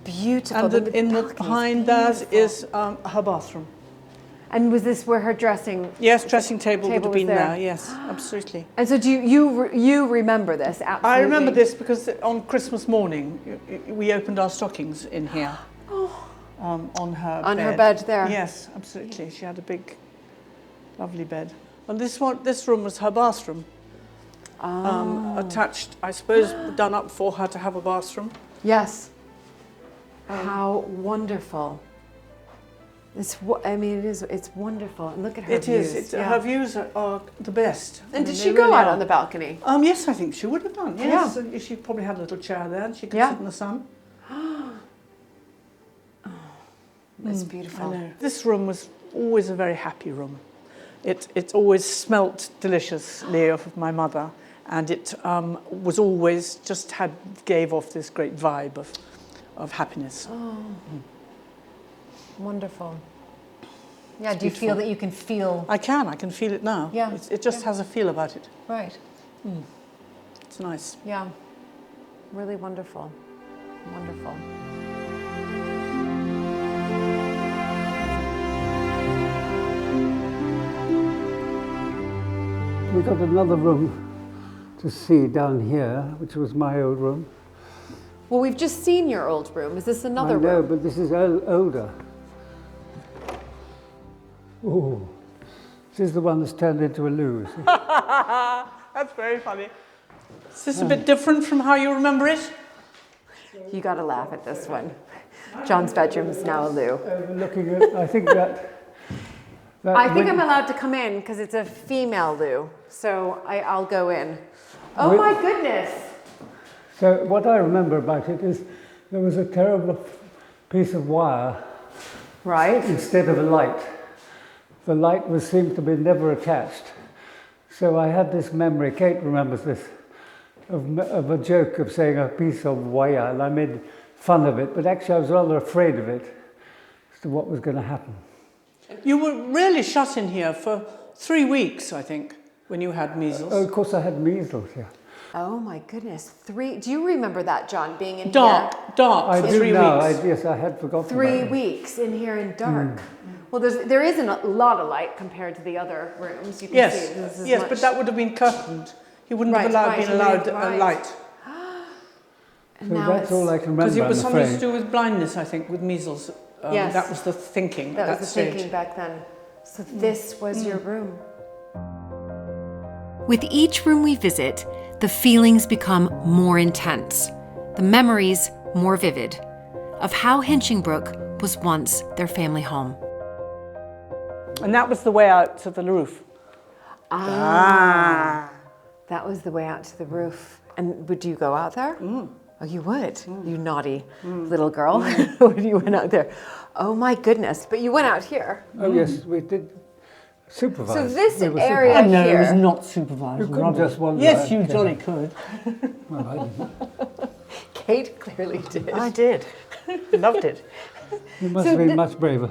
Beautiful.
And behind that is her bathroom.
And was this where her dressing?
Yes, dressing table would have
was
been
there.
there. Yes, absolutely.
And so do you remember this? Absolutely.
I remember this because on Christmas morning we opened our stockings in here. On her bed.
her bed there.
Yes, absolutely. She had a big, lovely bed. And this room was her bathroom. Attached, I suppose, done up for her to have a bathroom.
Yes. How wonderful. It's wonderful. And look at her
It
views.
is. Her views are the best.
And did she go out on the balcony?
Yes, I think she would have done. Yes, and she probably had a little chair there, and she could sit in the sun.
It's beautiful.
I know. This room was always a very happy room. It always smelt deliciously of my mother, and it was always gave off this great vibe of happiness.
Wonderful. Yeah, do you feel that you can feel?
I can feel it now.
Yeah.
It just has a feel about it.
Right.
It's nice.
Yeah. Really wonderful. Wonderful.
We got another room to see down here, which was my old room.
Well, we've just seen your old room. Is this another
I know,
room?
but this is older. Oh, this is the one that's turned into a loo. See?
That's very funny. Is this a bit different from how you remember it?
You got to laugh at this one. John's bedroom is now a loo.
Looking at, I think that
I think I'm allowed to come in because it's a female loo, so I'll go in. Oh my goodness!
So what I remember about it is there was a terrible piece of wire
Right.
instead of a light. The light seemed to be never attached. So I had this memory, Kate remembers this, of a joke of saying a piece of wire, and I made fun of it, but actually I was rather afraid of it as to what was going to happen.
You were really shut in here for 3 weeks, I think, when you had measles.
Oh, of course I had measles, yeah.
Oh my goodness. Do you remember that, John, being in here?
Dark
I
for
do
3
now,
weeks.
yes, I had forgotten
3
about it.
weeks in here in dark. Well, there isn't a lot of light compared to the other rooms. You can
Yes,
see this is
yes,
much...
but that would have been curtained. He wouldn't
Right,
have
right,
been allowed
right.
a light.
And
So
now
that's
it's,
all I can
Because
remember,
it was
I'm
something to
afraid.
do with blindness, I think, with measles.
Yes.
That was the thinking
that
at
was
that
the
stage.
thinking back then. So this was your room.
With each room we visit, the feelings become more intense, the memories more vivid, of how Hinchingbrook was once their family home.
And that was the way out to the roof.
That was the way out to the roof. And would you go out there? Oh, you would. You naughty little girl. When you went out there. Oh my goodness. But you went out here.
Oh yes, we did supervise.
So this
We were
area
supervised.
No, it was
here.
not supervised.
You couldn't just wander
Yes,
out,
you
could
jolly
you?
could.
Well, I didn't.
Kate clearly did.
I did. Loved it.
You must
So
have been
the-
much braver.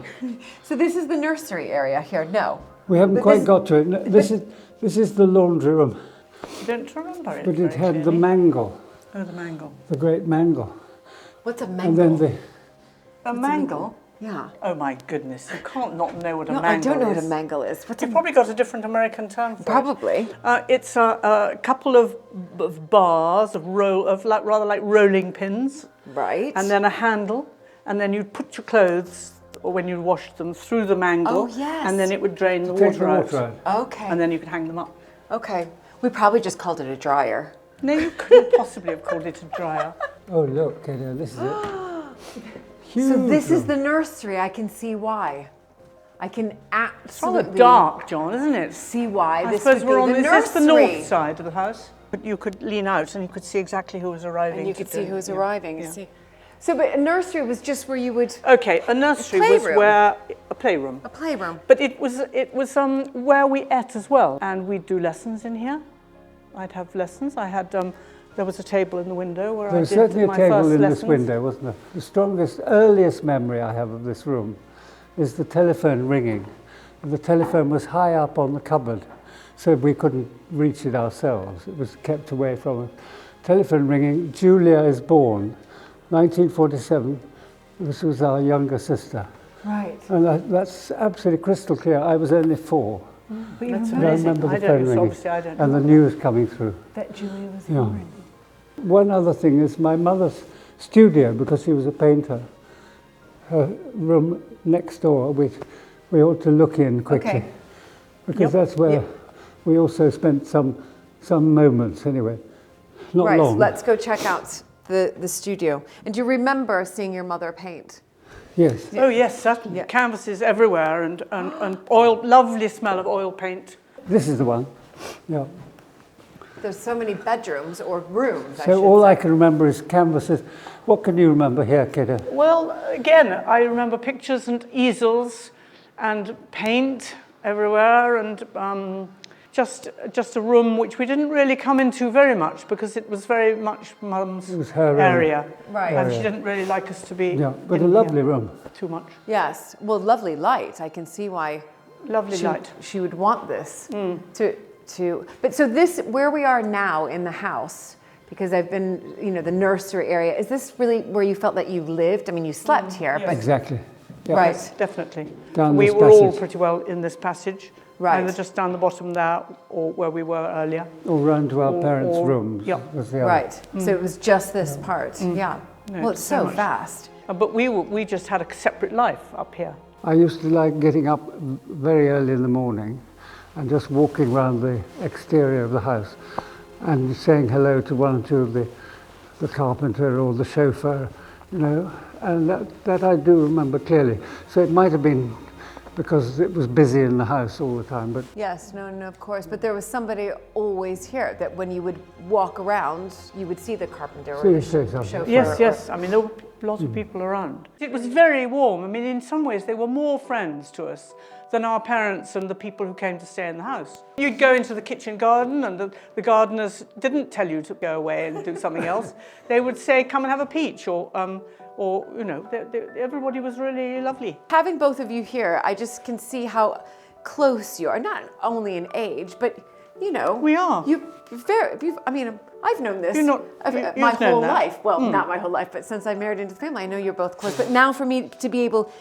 So this is the nursery area here. No.
We haven't
But
quite
this-
got to it. No, this is the laundry room,
I don't remember it.
but it
very
had the
clearly.
mangle,
Oh, the mangle.
the great mangle.
What's a
And
mangle?
then
A mangle?
Yeah.
Oh my goodness, you can't not know what a
No,
mangle
I don't know
is.
what a mangle is. What's a
You've probably got a different American term for it.
Probably.
It's a couple of bars of rather like rolling pins,
Right.
and then a handle, and then you'd put your clothes, or when you washed them, through the mangle,
Oh, yes.
and then it would drain the
take the
water
water
out,
out.
Okay.
and then you could hang them up.
Okay. We probably just called it a dryer.
No, you couldn't possibly have called it a dryer.
Oh look, Kato, this is it. Huge
So this is
room.
the nursery. I can see why. I can
It's rather
absolutely
dark, John, isn't it?
see why
I
this
suppose
would
we're
be
on
the
is this the
nursery.
north side of the house? But you could lean out and you could see exactly who was arriving.
And you could see
today.
who was
Yeah.
arriving.
Yeah.
See. So, but a nursery was just where you would
Okay, a nursery was
playroom.
where a playroom.
a playroom.
But it was where we ate as well, and we'd do lessons in here. I'd have lessons. I had there was a table in the window where
There
I
was
did
certainly a
my
table
first
in
lessons.
this window, wasn't there? The strongest, earliest memory I have of this room is the telephone ringing. The telephone was high up on the cupboard, so we couldn't reach it ourselves. It was kept away from us. Telephone ringing, Julia is born, 1947. This was our younger sister.
Right.
And that's absolutely crystal clear. I was only 4.
But you
That's
And I
amazing.
remember the
I
phone
don't, so
ringing
obviously I don't
and
know.
the news coming through.
that Julia was
Yeah.
born.
One other thing is my mother's studio, because she was a painter, her room next door, we ought to look in quickly.
Okay.
Because
Yep.
that's where
Yep.
we also spent some moments anyway. Not
Right.
long.
So let's go check out the studio. And do you remember seeing your mother paint?
Yes.
Oh yes, certainly.
Yeah.
Canvases everywhere and oil, lovely smell of oil paint.
This is the one. Yeah.
There's so many bedrooms or rooms. I
So
should
all
say.
I can remember is canvases. What can you remember here, Kiddo?
Well, again, I remember pictures and easels and paint everywhere and just a room which we didn't really come into very much because it was very much Mum's area.
Right.
And she didn't really like us to be
but a lovely room.
too much.
Yes, well, lovely light. I can see why
Lovely light.
she would want this but so this, where we are now in the house, because I've been, the nursery area, is this really where you felt that you lived? I mean, you slept here, but...
Exactly. Yeah.
Right.
Yes, definitely.
Down
We
this
were all
passage.
pretty well in this passage.
Right.
Either just down the bottom there or where we were earlier.
All round to our
Or-
parents'
or-
rooms.
yeah.
Was the other.
Right, so it was just this part, yeah.
No,
Well, it's
so
so
much.
vast.
But we just had a separate life up here.
I used to like getting up very early in the morning and just walking around the exterior of the house and saying hello to one or two of the carpenter or the chauffeur, and that I do remember clearly. So it might have been because it was busy in the house all the time, but
Yes, no, of course, but there was somebody always here that when you would walk around, you would see the carpenter or the
something.
chauffeur.
Yes. I mean, there were lots of people around. It was very warm. I mean, in some ways, they were more friends to us than our parents and the people who came to stay in the house. You'd go into the kitchen garden and the gardeners didn't tell you to go away and do something else. They would say, come and have a peach or everybody was really lovely.
Having both of you here, I just can see how close you are, not only in age, but
We are.
I've known this
You've
my
known
whole
that.
life. Well, not my whole life, but since I married into the family, I know you're both close. But now for me to be able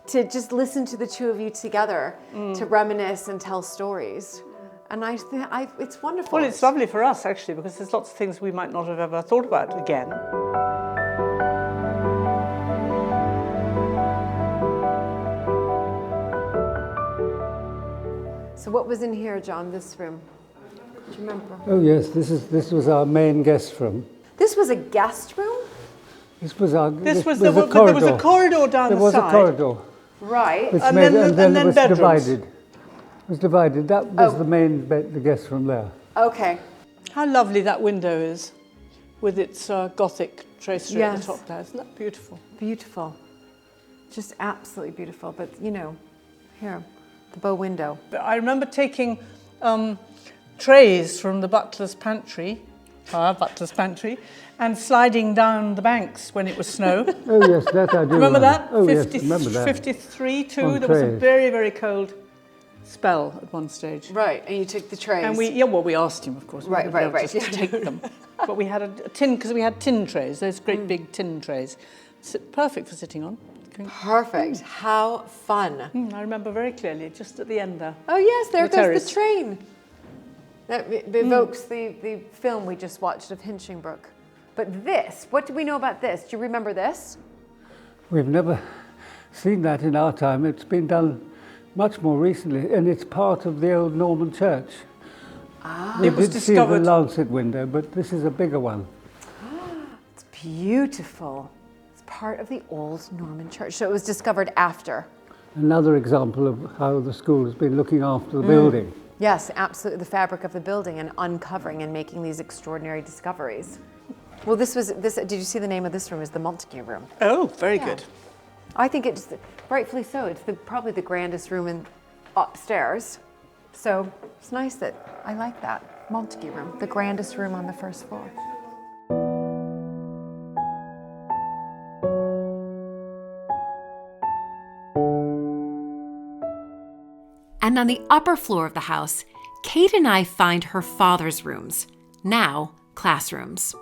to just listen to the two of you together, to reminisce and tell stories. And I think it's wonderful.
Well, it's lovely for us, actually, because there's lots of things we might not have ever thought about again.
So what was in here, John, this room? Do you remember?
oh yes, this was our main guest room.
This was a guest room?
This was our
There was
a
a corridor down
There
the
was
side.
a corridor.
Right.
Which
And
made,
then
it was
bedrooms.
divided. It was divided. That was the main the guest room there.
Okay.
How lovely that window is with its Gothic tracery at
Yes.
the top there. Isn't that beautiful?
Beautiful. Just absolutely beautiful. But, here, the bow window.
But I remember taking trays from the butler's pantry, our butler's pantry, and sliding down the banks when it was snow.
Oh yes, that I do.
Remember that?
Oh yes, remember that.
53 too.
On
There was a
trays.
very, very cold spell at one stage.
Right, and you took the trays.
And we asked him, of course. We
Right,
wouldn't be
right,
able
right.
to take them. But we had a tin, because we had tin trays, those great big tin trays. Perfect for sitting on.
Perfect. How fun.
I remember very clearly, just at the end there.
Oh, yes, there
The
goes
terrace.
the train. That evokes the film we just watched of Hinchingbrook. But this, what do we know about this? Do you remember this?
We've never seen that in our time. It's been done much more recently, and it's part of the old Norman church. We
It was
did see the
discovered.
lancet window, but this is a bigger one.
It's beautiful. It's part of the old Norman church. So it was discovered after.
Another example of how the school has been looking after the building.
Yes, absolutely. The fabric of the building and uncovering and making these extraordinary discoveries. Well, did you see the name of this room is the Montague room?
Oh, very good.
I think it's rightfully so. It's probably the grandest room upstairs. So it's nice that I like that Montague room, the grandest room on the first floor.
And on the upper floor of the house, Kate and I find her father's rooms, now classrooms.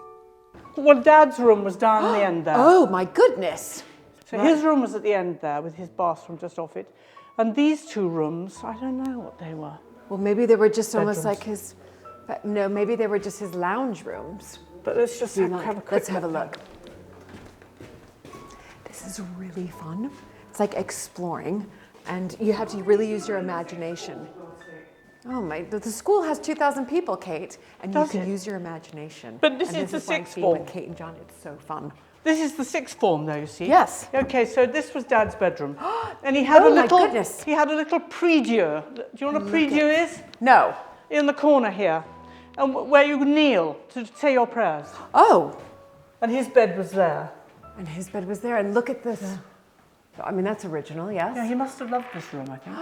Well, Dad's room was down the end there.
Oh my goodness.
So his room was at the end there with his bathroom just off it. And these two rooms, I don't know what they were.
Well, maybe they were just almost
Bedrooms.
like his, no, maybe they were just his lounge rooms.
But let's just have a quick
Let's have a look. This is really fun. It's like exploring, and you have to really use your imagination. Oh my, the school has 2,000 people, Kate, and
Does
you can
it?
use your imagination.
But this
And
is the
why
sixth
being with
form.
Kate and John, it's so fun.
This is the sixth form, though, you see.
Yes.
Okay, so this was Dad's bedroom, and he had
Oh
a
my
little.
goodness.
He had a little prie-dieu. Do you know what a prie-dieu is?
No.
In the corner here, and where you kneel to say your prayers.
Oh,
And his bed was there.
and his bed was there, and look at this. I mean, that's original, yes.
Yeah, he must have loved this room, I think.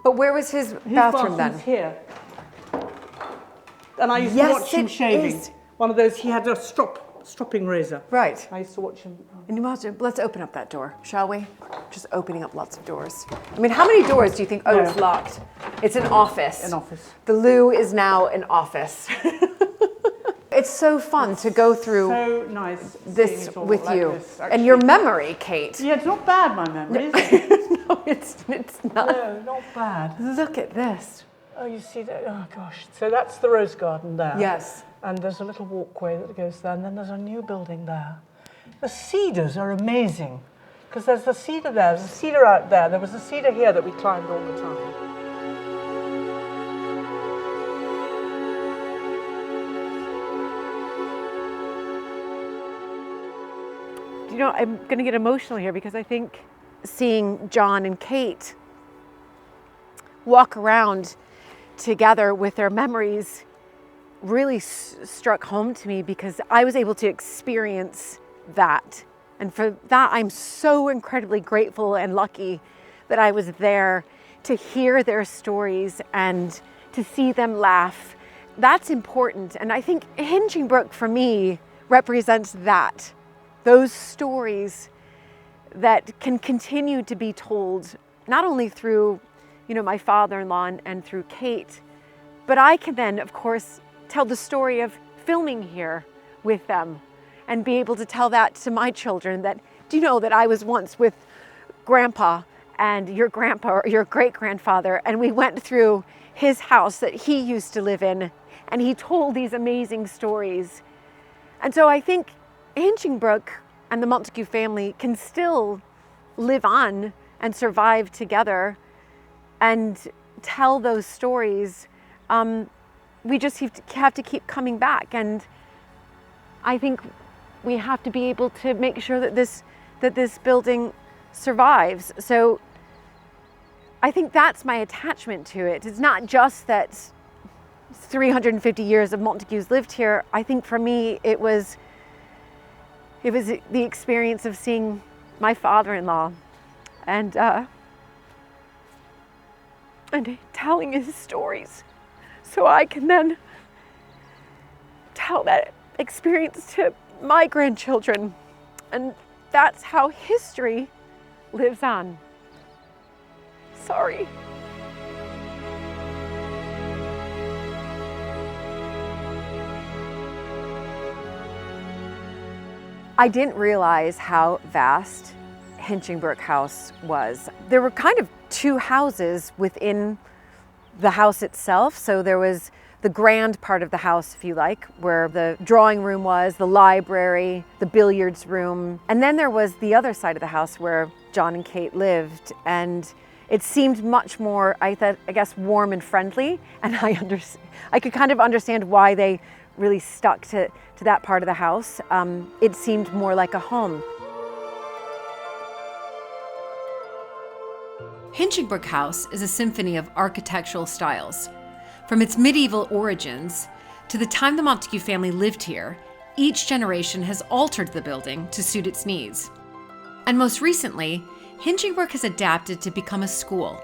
But where was his
His
bathroom then?
bathroom's here. And I used to
Yes,
watch him
it
shaving.
is.
One of those, he had a stropping razor.
Right.
I used to watch him.
And you must, let's open up that door, shall we? Just opening up lots of doors. I mean, how many doors do you think? Oh, it's locked. It's an office.
An office.
The loo is now an office. It's so fun to go through
So nice
this
seeing it all
with
like
you.
this,
And your
actually.
memory, Kate.
Yeah, it's not bad, my memory, is it?
No, it's not.
No, not bad.
Look at this.
Oh, you see that? Oh, gosh. So that's the rose garden there.
Yes.
And there's a little walkway that goes there, and then there's a new building there. The cedars are amazing, because there's the cedar there, there's a cedar out there, there was a cedar here that we climbed all the time.
You know, I'm going to get emotional here because I think seeing John and Kate walk around together with their memories really struck home to me, because I was able to experience that. And for that, I'm so incredibly grateful and lucky that I was there to hear their stories and to see them laugh. That's important. And I think Hingingbrook for me represents that. Those stories that can continue to be told, not only through, you know, my father-in-law and through Kate, but I can then, of course, tell the story of filming here with them and be able to tell that to my children, that, do you know that I was once with Grandpa and your grandpa or your great-grandfather, and we went through his house that he used to live in, and he told these amazing stories. And so I think Hingingbrook and the Montague family can still live on and survive together and tell those stories. We just have to keep coming back, and I think we have to be able to make sure that this building survives. So I think that's my attachment to it. It's not just that 350 years of Montagues lived here. I think for me it was the experience of seeing my father-in-law and telling his stories, so I can then tell that experience to my grandchildren. And that's how history lives on. Sorry. I didn't realize how vast Hingingbrook House was. There were kind of two houses within the house itself. So there was the grand part of the house, if you like, where the drawing room was, the library, the billiards room. And then there was the other side of the house where John and Kate lived. And it seemed much more, I guess, warm and friendly. And I could kind of understand why they really stuck to that part of the house. It seemed more like a home.
Hingingbrook House is a symphony of architectural styles. From its medieval origins to the time the Montague family lived here, each generation has altered the building to suit its needs. And most recently, Hingingbrook has adapted to become a school.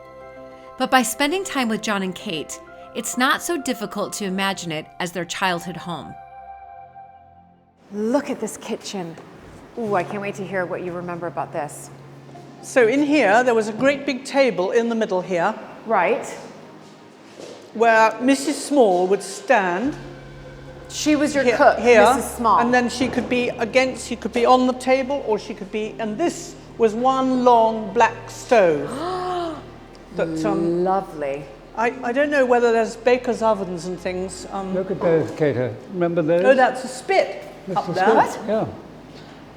But by spending time with John and Kate, it's not so difficult to imagine it as their childhood home.
Look at this kitchen. Ooh, I can't wait to hear what you remember about this.
So in here, there was a great big table in the middle here,
Right.
where Mrs. Small would stand.
She was your
Here,
cook,
here,
Mrs. Small.
and then she could be on the table, or she could be, and this was one long black stove. that,
Lovely.
I don't know whether there's baker's ovens and things.
Look at those, Kate. Remember those?
Oh, that's a spit
That's
up
the
there.
spit, Yeah.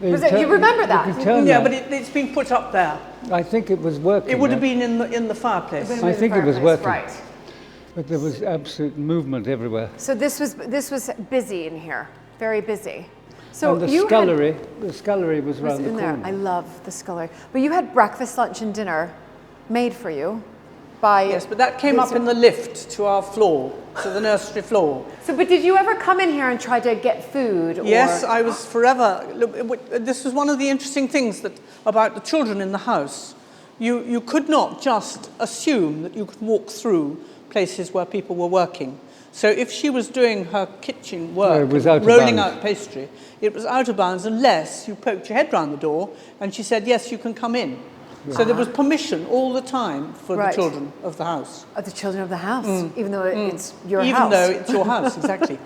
You remember that?
You could turn
Yeah,
that.
but it's been put up there.
I think it was working.
It would have
yeah.
been in the fireplace.
I think it was working.
Right.
But there was absolute movement everywhere.
So this was busy in here, very busy. So
And the
you
scullery was
was
round the
in there.
corner.
I love the scullery. But you had breakfast, lunch, and dinner made for you by.
Yes, but that came up in the lift to our floor, to the nursery floor.
So, but did you ever come in here and try to get food?
Yes,
or?
I was forever. Look, this was one of the interesting things about the children in the house. You could not just assume that you could walk through places where people were working. So if she was doing her kitchen work,
it was out of
rolling
bounds.
out pastry, it was out of bounds unless you poked your head round the door and she said, yes, you can come in. So there was permission all the time for
Right.
the children of the house.
Of the children of the house, even though it's your
Even
house.
though it's your house, exactly.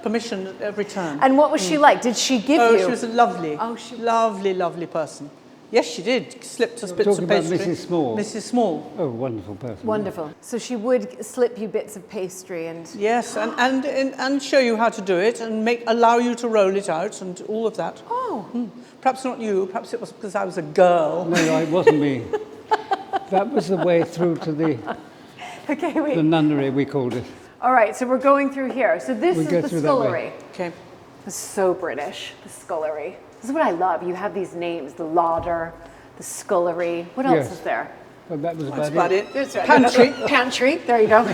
Permission at every turn.
And what was she like? Did she give
Oh,
you?
she was a lovely,
Oh, she-
lovely person. Yes, she did. Slipped us bits
talking
of
about
pastry.
Mrs. Small?
Mrs. Small.
Oh, wonderful person.
Wonderful. So she would slip you bits of pastry and...
Yes, and show you how to do it and allow you to roll it out and all of that.
Oh.
Perhaps not you. Perhaps it was because I was a girl.
No, it wasn't me. That was the way through to the
Okay, wait.
nunnery, we called it.
All right, so we're going through here. So this
We
is
go
the
through that way.
scullery.
Okay.
It's so British, the scullery. This is what I love. You have these names, the larder, the scullery. What else
Yes.
is there?
But that was
That's
about
about
it.
it.
There's
Pantry.
Pantry, there you go.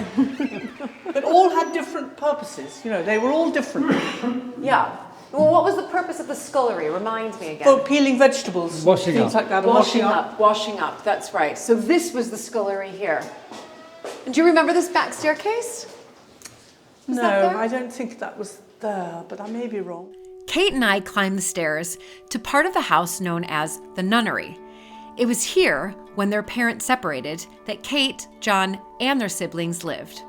But all had different purposes. You know, they were all different.
Yeah. Well, what was the purpose of the scullery? Remind me again.
Oh, peeling vegetables.
Washing
things
up.
like that. And washing up.
Washing up, that's right. So this was the scullery here. And do you remember this back staircase? Was
No,
that there?
I don't think that was there, but I may be wrong.
Kate and I climbed the stairs to part of the house known as the nunnery. It was here, when their parents separated, that Kate, John, and their siblings lived.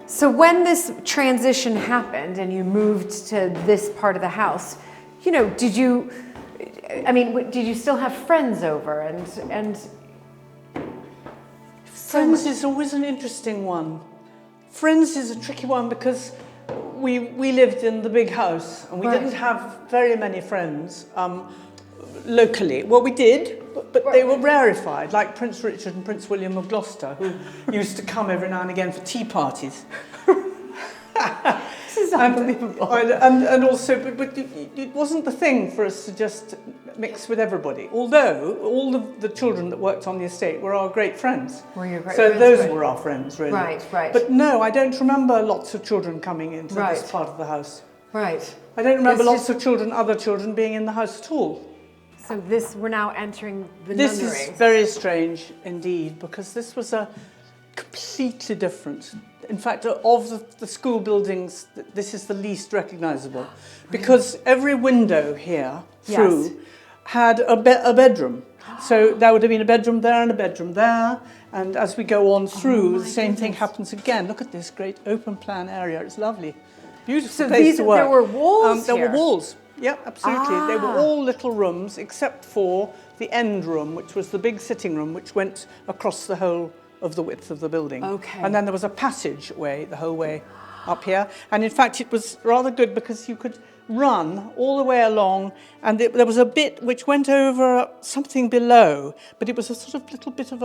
So when this transition happened and you moved to this part of the house, you know, did you still have friends over and
Friends is always an interesting one. Friends is a tricky one because we lived in the big house and we
Right.
didn't have very many friends locally. Well, we did, but they were rarefied, like Prince Richard and Prince William of Gloucester, who used to come every now and again for tea parties.
This is unbelievable.
And also, but it wasn't the thing for us to just mix with everybody. Although all the children that worked on the estate were our great friends.
Were your great
so
friends,
those
right.
were our friends, really.
Right, right.
But no, I don't remember lots of children coming into
Right.
this part of the house.
Right.
I don't remember
It's
lots of children, other children being in the house at all.
So we're now entering the
This
nunnery.
is very strange indeed, because this was a completely different. In fact, of the school buildings, this is the least recognisable, because every window here through
Yes.
had a bedroom. So there would have been a bedroom there and a bedroom there, and as we go on through, the same thing happens again. Look at this great open plan area; it's lovely, beautiful
So
place to work.
there were walls
There
here?
were walls. Yeah, absolutely. They were
Ah.
all little rooms, except for the end room, which was the big sitting room, which went across the whole of the width of the building.
Okay.
And then there was a passageway the whole way up here. And in fact, it was rather good because you could run all the way along, and there was a bit which went over something below, but it was a sort of little bit of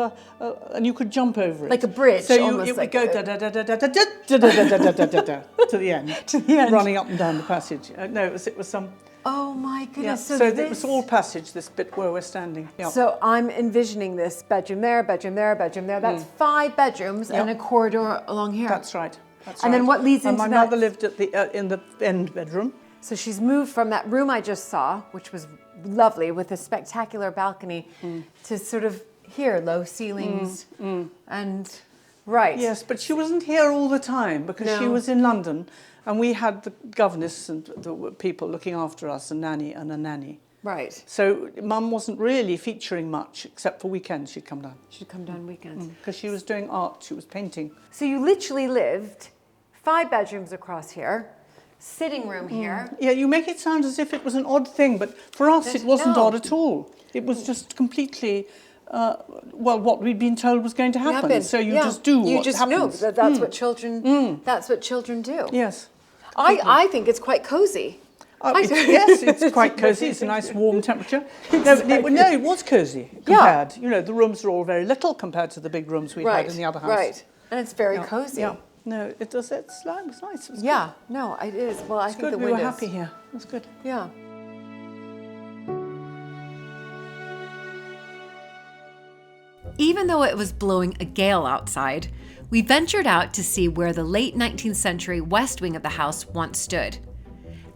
and you could jump over it.
Like a bridge,
So
almost
it
like
would go
a-
da da da da da da da da da da da da da to the end.
To the end.
Running up and down the passage. No, it was some.
Oh my
Yeah,
goodness.
so
this,
it was all passage, this bit where we're standing. Yeah.
So I'm envisioning this bedroom there, bedroom there, bedroom there. That's 5 bedrooms and a corridor along here.
That's right. That's
And
right.
then what leads
and
into
my
that?
mother lived at in the end bedroom.
So she's moved from that room I just saw, which was lovely with a spectacular balcony, to sort of here, low ceilings and right.
Yes, but she wasn't here all the time because she
No.
was in London, and we had the governess and the people looking after us, a nanny.
Right.
So Mum wasn't really featuring much, except for weekends she'd come down.
She'd come down weekends.
Because she was doing art, she was painting.
So you literally lived 5 bedrooms across here, sitting room here.
Yeah, you make it sound as if it was an odd thing, but for us it wasn't
No.
odd at all. It was just completely, what we'd been told was going to happen. So you just do
You
what
just
happens.
know that that's what children. That's what children do.
Yes.
I think it's quite cozy.
Yes, it's quite cosy. It's a nice warm temperature. No, it was cosy compared. You know, the rooms are all very little compared to the big rooms we had in the other house.
Right. And it's very
Yeah,
cozy.
Yeah. No, it was nice. It was
Yeah. No, it is. Well, I
good.
think the
We were
windows.
happy here. That's good.
Yeah.
Even though it was blowing a gale outside, we ventured out to see where the late 19th century west wing of the house once stood.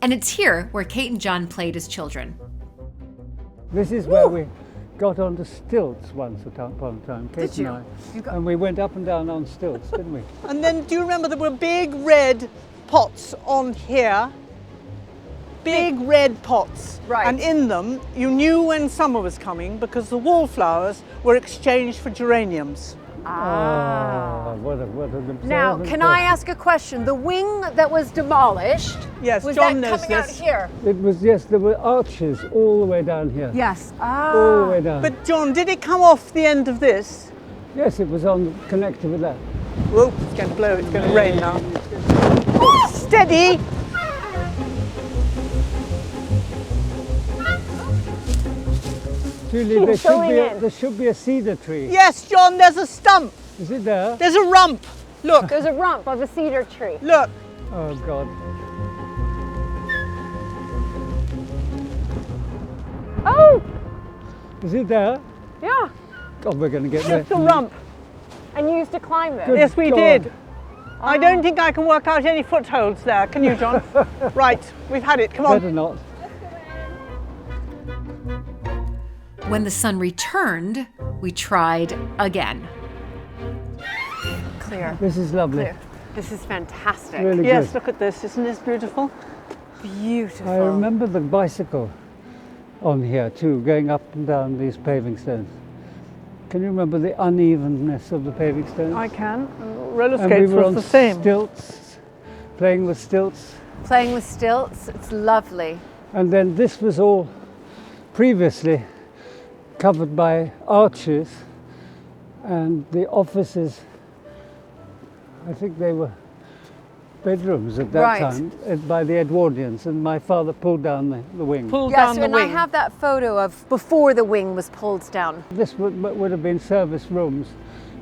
And it's here where Kate and John played as children.
This is where we got onto stilts once upon a time, Kate
Did you?
and I.
You got-
And we went up and down on stilts, didn't we?
And then do you remember there were big red pots on here? Big red pots.
Right.
And in them, you knew when summer was coming because the wallflowers were exchanged for geraniums.
Ah, what an observant
Now, can I
person.
ask a question? The wing that was demolished,
Yes,
was
John
that
knows
coming out
this.
here?
It was, yes, there were arches all the way down here.
Yes.
All the way down.
But John, did it come off the end of this?
Yes, it was connected with that.
Whoa, it's going to blow, it's going to rain now. Steady!
Julie,
Keep going in.
there should be a cedar tree.
Yes, John, there's a stump.
Is it there?
There's a rump. Look,
There's a rump of a cedar tree.
look.
Oh, God.
Oh,
Is it there?
yeah.
God, we're going to get there.
That's the rump.
And you used to climb this.
Good
Yes, we
God.
did. I don't think I can work out any footholds there. Can you, John? Right, we've had it. Come on.
Better not.
When the sun returned, we tried again.
Clear.
This is lovely.
Clear. This is fantastic.
Really
Yes,
good.
look at this. Isn't this beautiful?
Beautiful.
I remember the bicycle on here too, going up and down these paving stones. Can you remember the unevenness of the paving stones?
I can. Roller
And we
skates
were
was
on
the same.
stilts, playing with stilts.
Playing with stilts. It's lovely.
And then this was all previously covered by arches, and the offices, I think they were bedrooms at that
Right.
time, by the Edwardians, and my father pulled down the wing.
Pull
Yes,
down the
and
wing.
I have that photo of before the wing was pulled down.
This would have been service rooms,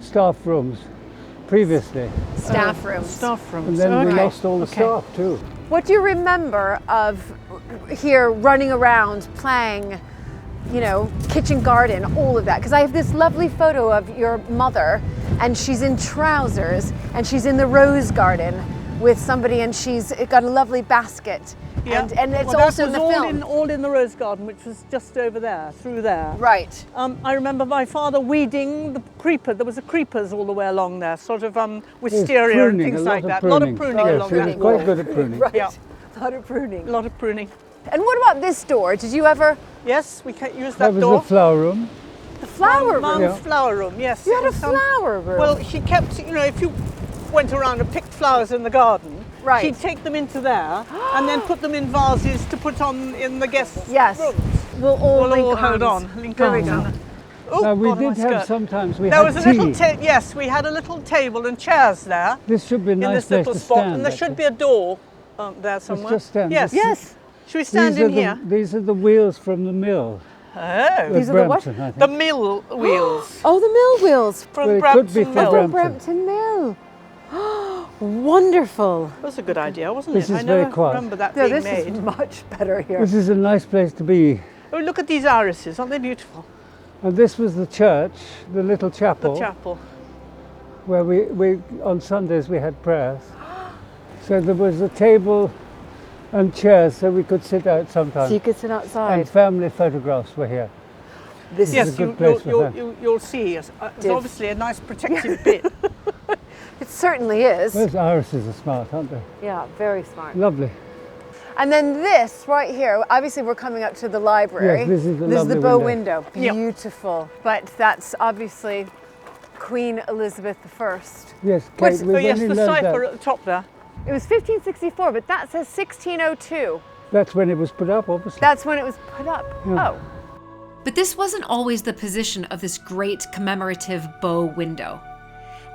staff rooms, previously.
Staff rooms.
Staff rooms.
And then we
Okay.
lost all the
Okay.
staff too.
What do you remember of here running around playing, you know, kitchen garden, all of that? Because I have this lovely photo of your mother and she's in trousers and she's in the rose garden with somebody and she's got a lovely basket.
Yeah.
And it's
Well,
also
that
in
was
the
all
film.
all in the rose garden, which was just over there, through there.
Right.
I remember my father weeding the creeper. There was a creepers all the way along there, sort of
There's
wisteria and
pruning,
things
a lot
like
of
that. A lot of
pruning.
pruning
Yes,
along
he was
that
quite
wall.
good at pruning.
Right.
Yeah.
A lot of pruning.
A lot of pruning.
And what about this door? Did you ever,
Yes, we can use
That
that
was
door.
the flower room.
the flower room?
Mum's
Yeah.
flower room, yes.
You
it
had a
was,
flower room?
Well, she kept, you know, if you went around and picked flowers in the garden,
Right.
she'd take them into there and then put them in vases to put on in the guest
Yes.
rooms.
We'll all
We'll
link
all hold
arms.
on. Link
There we
arms
go.
on. Oh,
Now, we
God, my
did have
skirt.
sometimes, we
There
had
was a little
tea.
yes, we had a little table and chairs there
This should be a
in
nice
this
place
little
to
spot,
stand.
and there should
actually.
be a door there somewhere.
just stand.
Yes.
Yes.
Should we stand
These are
in here?
These are the wheels from the mill.
Oh,
at
These are the what?
Brampton, I think.
the mill wheels
Oh, the mill wheels.
from
Well, it
Brampton
could be from
Mill.
Brampton.
Brampton Mill. Wonderful.
That was a good idea, wasn't
This
it?
is
I
very
never
quiet.
remember that
No,
being
this
made.
is much better here.
This is a nice place to be.
Oh, look at these irises, aren't they beautiful?
And this was the church, the little chapel,
The chapel.
where we on Sundays we had prayers. So there was a table and chairs so we could sit out sometimes.
So you could sit
And
outside.
family photographs were here.
This
Yes,
a good place for that.
you'll see. It's
Div.
obviously a nice protective bit.
it certainly is.
Those irises are smart, aren't they?
Yeah, very smart.
Lovely.
And then this right here, obviously we're coming up to the library.
Yes, this is the
This is the
lovely
bow
window.
window.
Yeah.
Beautiful. But that's obviously Queen Elizabeth I.
Yes,
What's-
Kate, we've
Oh yes,
only
the
learned
cipher
that.
at the top there.
It was 1564, but that says 1602.
That's when it was put up, obviously.
That's when it was put up.
Yeah.
Oh.
But this wasn't always the position of this great commemorative bow window.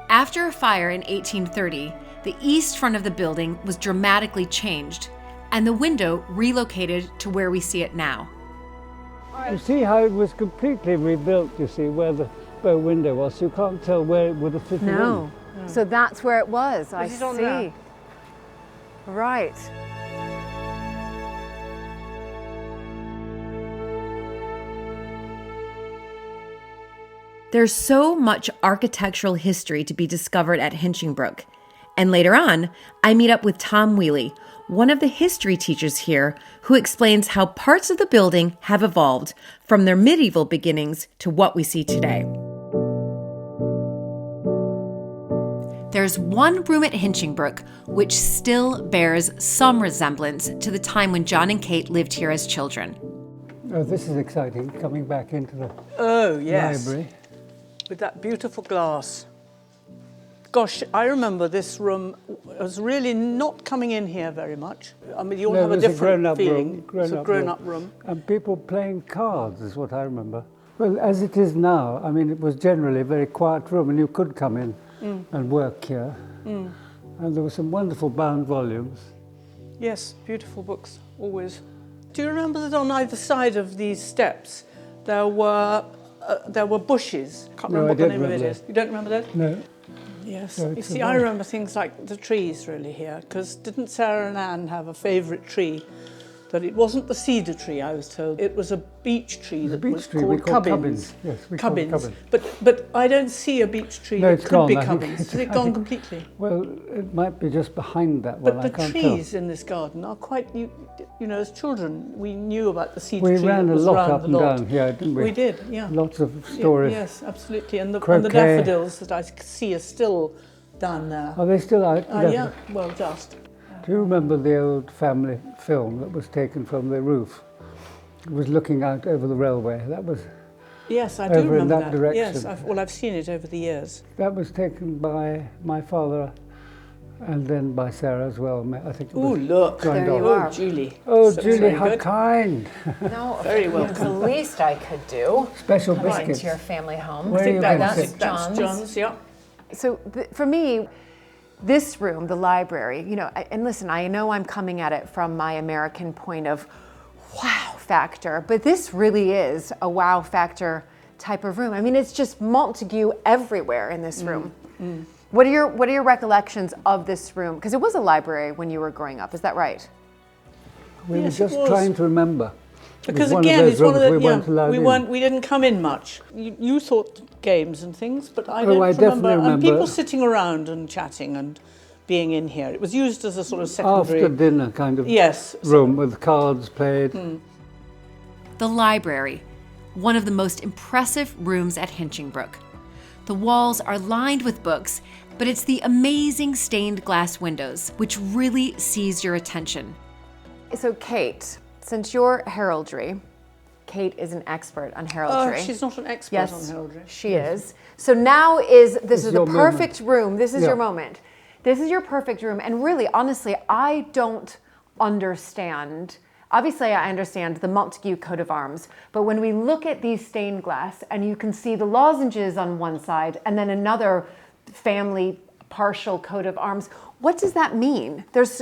After a fire in 1830, the east front of the building was dramatically changed, and the window relocated to where we see it now.
You see how it was completely rebuilt, you see, where the bow window was. You can't tell where it would have fitted
No. So that's where it was. I
Is it on
see.
there?
Right.
There's so much architectural history to be discovered at Hinchingbrook. And later on, I meet up with Tom Wheely, one of the history teachers here who explains how parts of the building have evolved from their medieval beginnings to what we see today.
There's one room at Hinchingbrook which still bears some resemblance to the time when John and Kate lived here as children.
Oh, this is exciting, coming back into the library.
With that beautiful glass. Gosh, I remember this room was really not coming in here very much. I mean, you all have a different feeling. It's a grown-up room.
And people playing cards is what I remember. Well, as it is now, I mean, it was generally a very quiet room and you could come in and work here. And there were some wonderful bound volumes.
Yes, beautiful books, always. Do you remember that on either side of these steps there were bushes? Can't remember what the name of it is. You don't remember that?
No.
Yes.
No,
You see, I remember things like the trees really here, because didn't Sarah and Anne have a favourite tree? That it wasn't the cedar tree, I was told. It was a beech tree that was called Cubbins.
Yes, we
call
Cubbins.
Cubbins. But I don't see a beech tree
No,
that
it's
could
gone.
be
I think
Cubbins.
it's-
Is it gone completely?
Well, it might be just behind that one.
But
I
the
can't
trees in this garden are quite, you know, as children, we knew about the cedar
We
tree
ran
that
a
was
lot
around
up
the
and
lot.
down here, didn't we?
We did, yeah.
Lots of stories.
Yes, absolutely. And the
Croquet.
daffodils that I see are still down there.
Are they still out?
Yeah, well, just.
Do you remember the old family film that was taken from the roof? It was looking out over the railway. That was
Yes, I do
over in
remember
that direction.
Yes, I've seen it over the years.
That was taken by my father and then by Sarah as well. I think it
Oh,
was
look.
joined
There you
off.
are.
Oh, Julie.
Oh,
So-
Julie,
very
how
good.
kind.
No,
Very well
it's the least I could do.
Special
Coming
biscuits.
into your family home.
Where
I
are
think
you
that
going to
was,
sit?
that's John's, yeah.
So for me, this room, the library, you know, and listen, I know I'm coming at it from my American point of wow factor, but this really is a wow factor type of room. I mean, it's just Montague everywhere in this room. What are your recollections of this room? Because it was a library when you were growing up, is that right?
We
Yes,
were
it
just
was.
trying to remember. It was
Because
one
again,
of those
it's one of
rooms
the,
we weren't allowed in.
we didn't come in much. You thought games and things, but I
Oh,
don't
I
remember.
definitely
And
remember.
people sitting around and chatting and being in here. It was used as a sort of secondary.
After dinner kind of
Yes.
room with cards played.
The library, one of the most impressive rooms at Hinchingbrook. The walls are lined with books, but it's the amazing stained glass windows which really seize your attention.
So Kate, since you're heraldry, Kate is an expert on heraldry.
Oh, she's not an expert
Yes,
on heraldry.
she is. So now this is the
your
perfect room. This is
Yeah.
your moment. This is your perfect room. And really, honestly, I don't understand. Obviously, I understand the Montague coat of arms, but when we look at these stained glass and you can see the lozenges on one side and then another family partial coat of arms, what does that mean? Because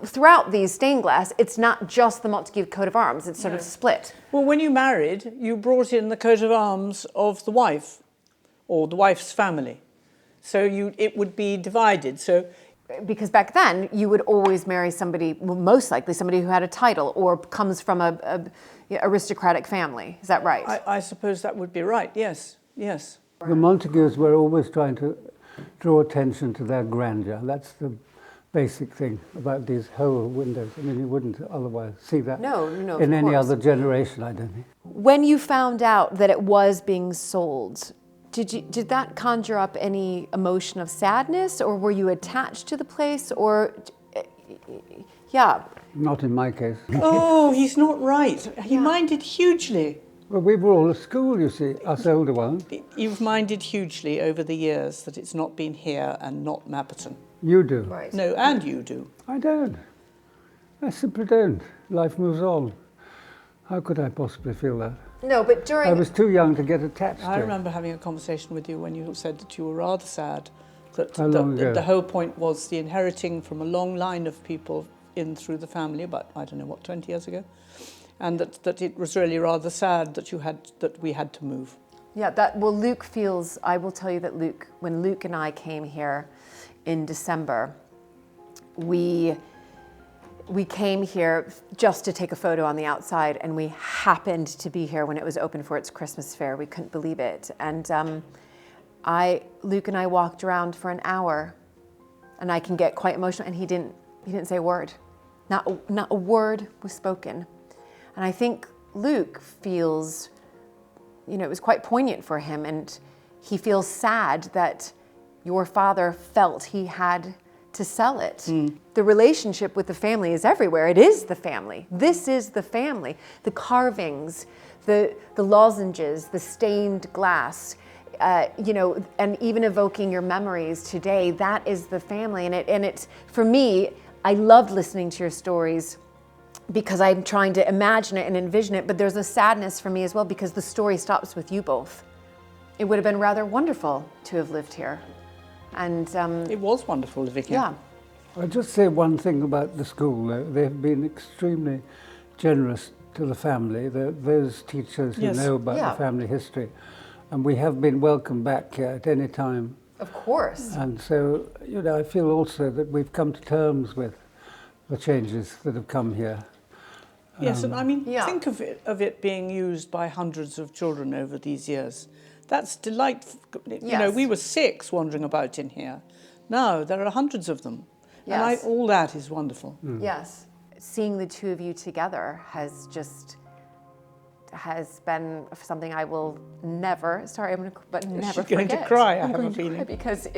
throughout these stained glass, it's not just the Montague coat of arms, it's sort of split.
Well, when you married, you brought in the coat of arms of the wife or the wife's family. So it would be divided. So
Because back then, you would always marry somebody, well, most likely somebody who had a title or comes from a aristocratic family. Is that right?
I suppose that would be right. Yes, yes.
The Montagues were always trying to draw attention to their grandeur. That's the basic thing about these whole windows. I mean, you wouldn't otherwise see that
No, of
in any
course.
other generation, I don't think.
When you found out that it was being sold, did that conjure up any emotion of sadness, or were you attached to the place, or yeah?
Not in my case.
Oh, he's not right. He minded hugely.
Well, we were all at school, you see, us older ones.
You've minded hugely over the years that it's not been here and not Mapperton.
You do.
Right.
No, and you do.
I don't. I simply don't. Life moves on. How could I possibly feel that?
No, but during
I was too young to get attached
I
to it.
remember having a conversation with you when you said that you were rather sad. That
How long ago?
the whole point was the inheriting from a long line of people in through the family, about, I don't know what, 20 years ago, and that it was really rather sad that we had to move.
Yeah, Luke feels, I will tell you that when Luke and I came here in December, we came here just to take a photo on the outside, and we happened to be here when it was open for its Christmas fair. We couldn't believe it. And Luke and I walked around for an hour, and I can get quite emotional, and he didn't He didn't say a word. Not a word was spoken. And I think Luke feels, it was quite poignant for him, and he feels sad that your father felt he had to sell it. The relationship with the family is everywhere. It is the family. This is the family. The carvings, the lozenges, the stained glass, and even evoking your memories today, that is the family. And it's, for me, I loved listening to your stories because I'm trying to imagine it and envision it, but there's a sadness for me as well because the story stops with you both. It would have been rather wonderful to have lived here. And
it was wonderful living here.
yeah.
I'll just say one thing about the school. They've been extremely generous to the family. Those teachers who
Yes.
know about
Yeah.
the family history. And we have been welcome back here at any time.
Of course.
And so, I feel also that we've come to terms with the changes that have come here.
Yes, and I mean,
Yeah.
think of it being used by hundreds of children over these years. That's delightful.
Yes.
We were 6 wandering about in here. Now there are hundreds of them.
Yes.
And all that is wonderful.
Yes. Seeing the two of you together has been something I will never, never
She's going to
forget.
cry, I
I'm
have a
going to
feeling.
cry because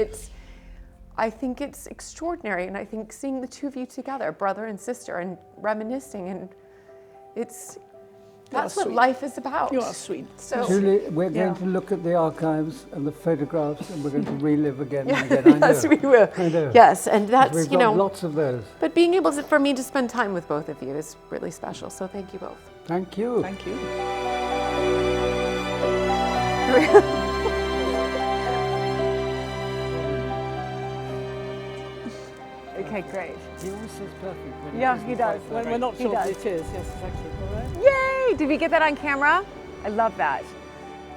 I think it's extraordinary, and I think seeing the two of you together, brother and sister, and reminiscing, and that's what
sweet.
life is about.
You are sweet.
So,
Julie, we're going
Yeah.
to look at the archives and the photographs, and we're going to relive again and again. I know.
yes, we will.
I know.
Yes, and that's,
We've got lots of those.
but being able for me to spend time with both of you is really special. So thank you both.
Thank you.
Thank you.
Okay, great.
He always says perfect. When
Yeah,
isn't
he
quite
does.
perfect.
When we're not
He
sure
does.
that it is. Yes, exactly. All right.
Yay! Did we get that on camera? I love that.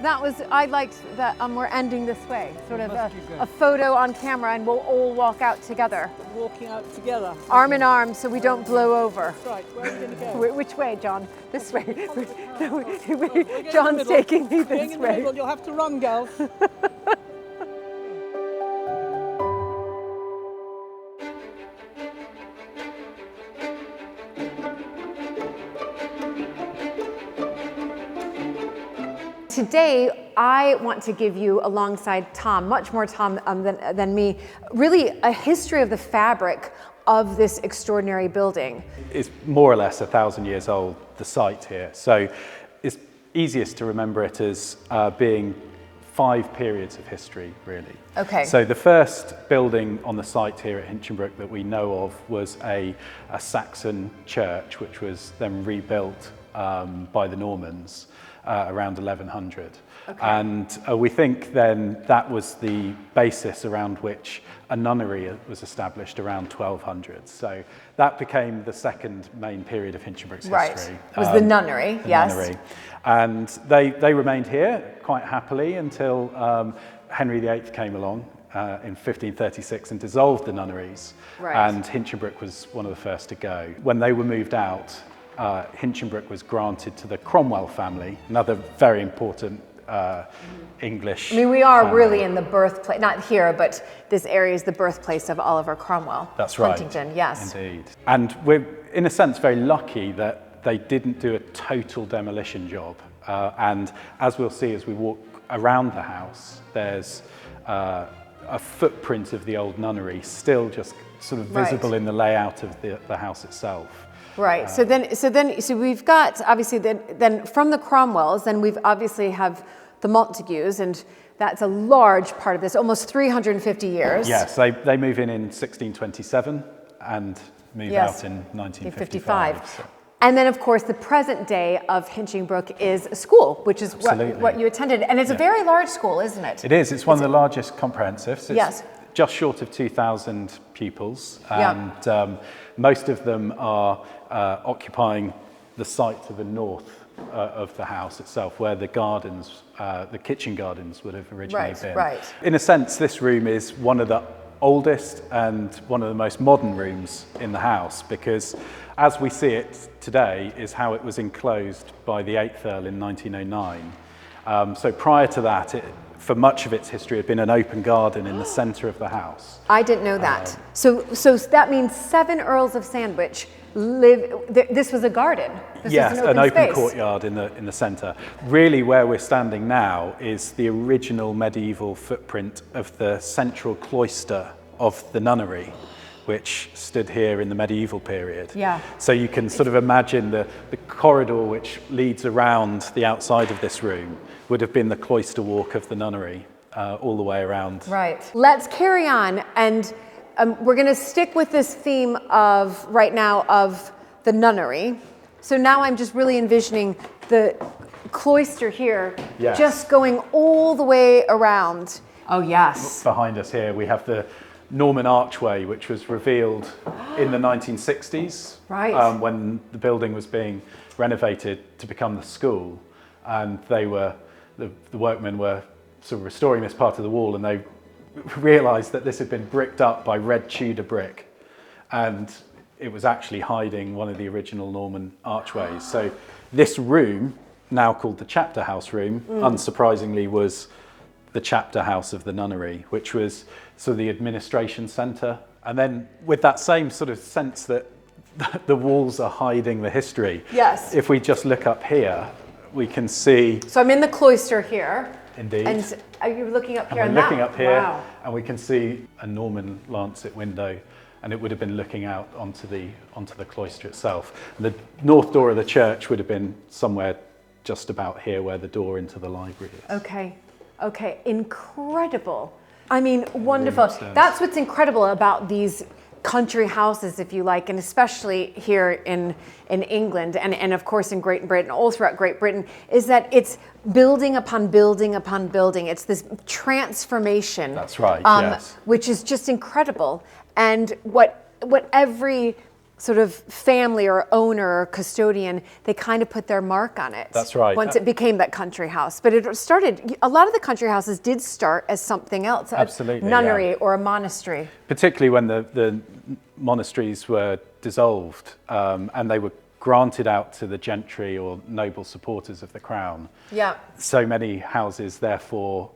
I liked that we're ending this way, sort of
must be good.
a photo on camera, and we'll all walk out together,
Walking out together.
arm in arm, so we don't blow over.
That's right. Where are we going to go?
Which way, John? This way. No,
We're going in the
John's
middle.
taking me
Going
this
in the
way.
middle. You'll have to run, girls.
Today, I want to give you, alongside Tom, much more Tom than me, really a history of the fabric of this extraordinary building.
It's more or less 1,000 years old, the site here. So it's easiest to remember it as being 5 periods of history, really.
Okay.
So the first building on the site here at Hinchinbrook that we know of was a Saxon church, which was then rebuilt by the Normans around 1100.
Okay.
And we think then that was the basis around which a nunnery was established around 1200. So that became the second main period of Hinchinbrook's history.
Right. Was the nunnery,
The
yes.
nunnery. And they remained here quite happily until Henry VIII came along in 1536 and dissolved the nunneries.
Right.
And Hinchinbrook was one of the first to go. When they were moved out, Hinchinbrook was granted to the Cromwell family, another very important English
I mean, we are
family.
really in the birthplace, not here, but this area is the birthplace of Oliver Cromwell.
That's right.
Huntington, yes.
Indeed. And we're, in a sense, very lucky that they didn't do a total demolition job. And as we'll see as we walk around the house, there's a footprint of the old nunnery still just sort of visible
Right.
in the layout of the house itself.
Right. So we've got obviously then from the Cromwells, then we've obviously have the Montagues, and that's a large part of this, almost 350 years.
Yes, they move in 1627 and move
Yes.
out in
1955.
1955. So.
And then, of course, the present day of Hinchinbrook is a school, which is
Absolutely.
what you attended. And it's a very large school, isn't it?
It is. It's one of the largest comprehensives. It's
Yes.
just short of 2,000 pupils.
Yeah.
And most of them are occupying the site to the north of the house itself, where the gardens, the kitchen gardens would have originally
Right,
been.
right.
In a sense, this room is one of the oldest and one of the most modern rooms in the house, because as we see it today is how it was enclosed by the 8th Earl in 1909. So prior to that, for much of its history, had been an open garden in the centre of the house.
I didn't know that. So that means 7 Earls of Sandwich this was a garden. This
Yes,
was
an open
space.
courtyard in the centre. Really, where we're standing now is the original medieval footprint of the central cloister of the nunnery, which stood here in the medieval period.
Yeah.
So you can sort of imagine the corridor which leads around the outside of this room would have been the cloister walk of the nunnery all the way around.
Right. Let's carry on, and we're going to stick with this theme of right now of the nunnery. So now I'm just really envisioning the cloister here,
Yes.
just going all the way around. Oh yes.
Behind us here we have the Norman archway, which was revealed in the 1960s,
Right.
when the building was being renovated to become the school, and the workmen were sort of restoring this part of the wall, and they realised that this had been bricked up by red Tudor brick, and it was actually hiding one of the original Norman archways. So this room, now called the chapter house room, unsurprisingly was the chapter house of the nunnery, which was sort of the administration centre. And then with that same sort of sense that the walls are hiding the history,
Yes.
if we just look up here, we can see.
So I'm in the cloister here.
Indeed.
And are you looking up here?
And
on
we're
that?
looking up here,
Wow.
and we can see a Norman lancet window, and it would have been looking out onto the cloister itself. And the north door of the church would have been somewhere just about here, where the door into the library is.
Okay, incredible. I mean, wonderful.
upstairs.
That's what's incredible about these country houses, if you like, and especially here in England and of course in Great Britain, all throughout Great Britain, is that it's building upon building upon building. It's this transformation.
That's right, yes.
Which is just incredible. And what every sort of family or owner or custodian, they kind of put their mark on it.
That's right.
Once it became that country house. But it started, a lot of the country houses did start as something else.
Absolutely,
A nunnery
yeah.
or a monastery.
Particularly when the monasteries were dissolved, and they were granted out to the gentry or noble supporters of the crown.
Yeah.
So many houses therefore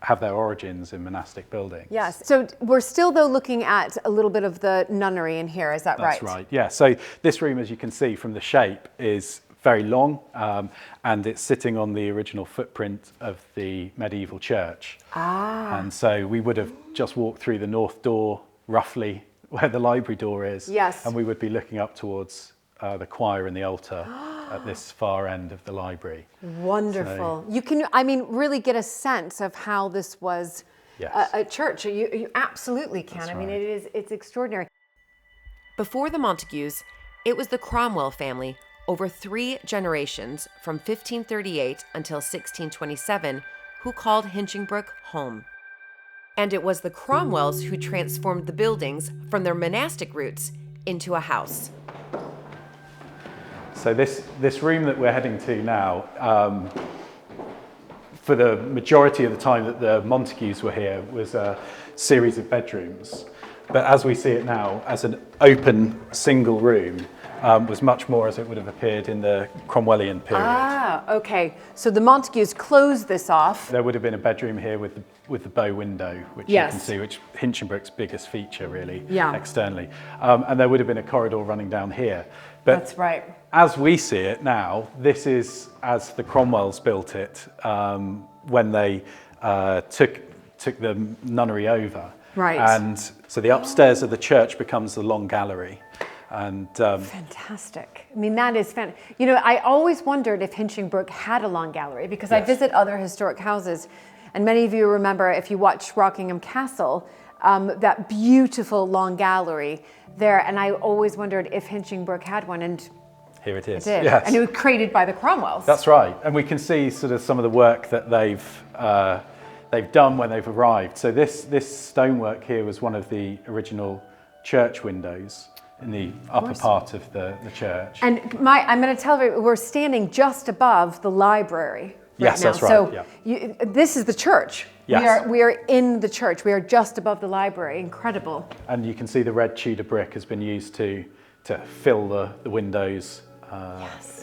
have their origins in monastic buildings.
Yes. So we're still though looking at a little bit of the nunnery in here, is that right?
That's right, yeah. So this room, as you can see from the shape, is very long, and it's sitting on the original footprint of the medieval church.
Ah.
And so we would have just walked through the north door, roughly where the library door is.
Yes.
And we would be looking up towards the choir and the altar at this far end of the library.
Wonderful. You can, I mean, really get a sense of how this was
Yes.
a church. You absolutely can.
That's
I mean,
right.
it's extraordinary.
Before the Montagues, it was the Cromwell family over 3 generations from 1538 until 1627 who called Hinchingbrook home. And it was the Cromwells who transformed the buildings from their monastic roots into a house.
So this room that we're heading to now, for the majority of the time that the Montagues were here, was a series of bedrooms. But as we see it now, as an open single room, was much more as it would have appeared in the Cromwellian period.
Ah, okay. So the Montagues closed this off.
There would have been a bedroom here with the bow window, which
Yes.
you can see, which Hinchinbrook's biggest feature really,
Yeah.
externally. And there would have been a corridor running down here. But
That's right.
as we see it now, this is as the Cromwells built it when they took the nunnery over.
Right.
And so the upstairs of the church becomes the long gallery. And
Fantastic. I mean, that is fantastic. You know, I always wondered if Hinchingbrook had a long gallery because I
Yes.
visit other historic houses. And many of you remember, if you watched Rockingham Castle, that beautiful long gallery there. And I always wondered if Hinchingbrook had one, and
here it is.
it did.
Yes.
And it was created by the Cromwells.
That's right, and we can see sort of some of the work that they've done when they've arrived. So this stonework here was one of the original church windows in the upper part of the church.
And I'm going to tell you, we're standing just above the library.
Yes,
now.
that's right,
So
yeah.
this is the church.
Yes.
We are in the church. We are just above the library. Incredible.
And you can see the red Tudor brick has been used to fill the windows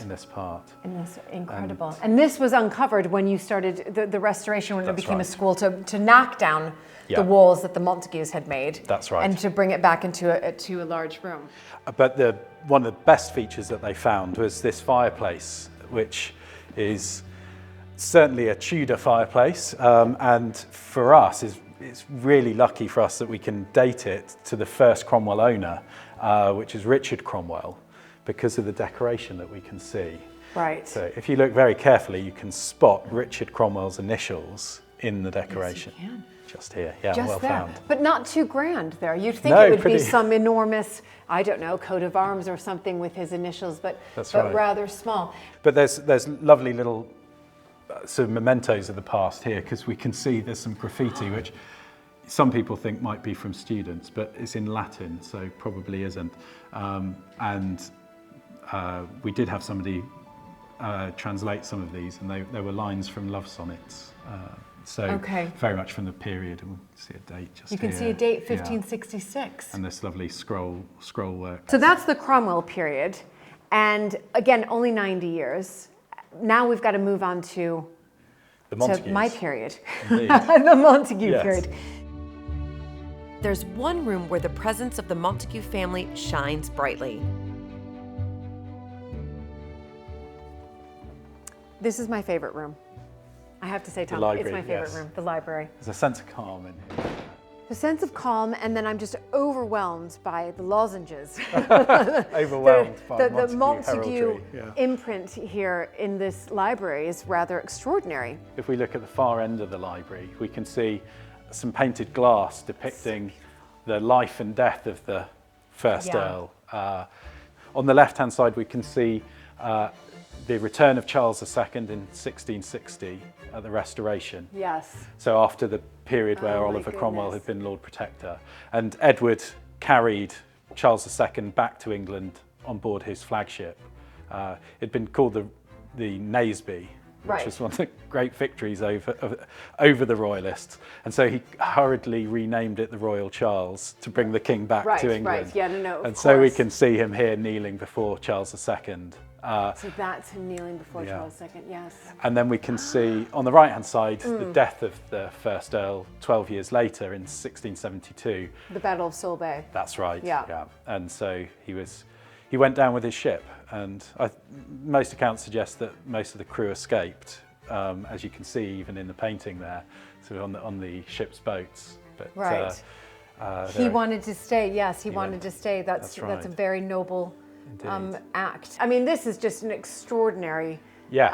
in this part.
And that's incredible. And this was uncovered when you started the restoration, when it became a school, to knock down the walls that the Montagues had made.
That's right.
And to bring it back into a large room.
But one of the best features that they found was this fireplace, which is certainly a Tudor fireplace, and for us, it's really lucky for us that we can date it to the first Cromwell owner, which is Richard Cromwell, because of the decoration that we can see.
Right.
So if you look very carefully, you can spot Richard Cromwell's initials in the decoration.
Yes, you can.
Just here, yeah,
Just
well
there.
found.
But not too grand there. You'd think
No,
it would
pretty-
be some enormous, I don't know, coat of arms or something with his initials, but
right.
rather small.
But there's lovely little sort of mementos of the past here, because we can see there's some graffiti, which some people think might be from students, but it's in Latin, so probably isn't. We did have somebody translate some of these, and they were lines from love sonnets. Very much from the period, and we'll see a date just
You can
here.
see a date,
Yeah.
1566.
And this lovely scroll work.
So that's the Cromwell period. And again, only 90 years. Now we've got to move on to
The Montagues.
my period,
Indeed.
the Montague
Yes.
period.
There's one room where the presence of the Montague family shines brightly.
This is my favorite room. I have to say, Tom,
library,
it's my favorite
yes.
room, the library.
There's a sense of calm in here.
The sense of calm, and then I'm just overwhelmed by the lozenges.
Overwhelmed by
the Montague
heraldry, yeah.
imprint here in this library is rather extraordinary.
If we look at the far end of the library, we can see some painted glass depicting the life and death of the first Earl. On the left-hand side, we can see the return of Charles II in 1660 at the Restoration.
Yes.
So after the period where
Oh, my
Oliver Cromwell
goodness.
had been Lord Protector. And Edward carried Charles II back to England on board his flagship. It had been called the Naseby, which
Right.
was one of the great victories over the Royalists. And so he hurriedly renamed it the Royal Charles to bring the king back
Right,
to England.
right. Yeah, no, of
And so we
course.
can see him here kneeling before Charles II.
So that's him kneeling before
Yeah.
Charles II, yes.
And then we can see on the right-hand side the death of the first Earl 12 years later in 1672.
The Battle of Solebay.
That's right.
Yeah.
And so he went down with his ship, and most accounts suggest that most of the crew escaped, as you can see even in the painting there, sort of on the ship's boats. But,
Right. He wanted to stay, yes, he wanted to stay. That's a
right.
very noble
Indeed.
act. I mean, this is just an extraordinary.
Yes,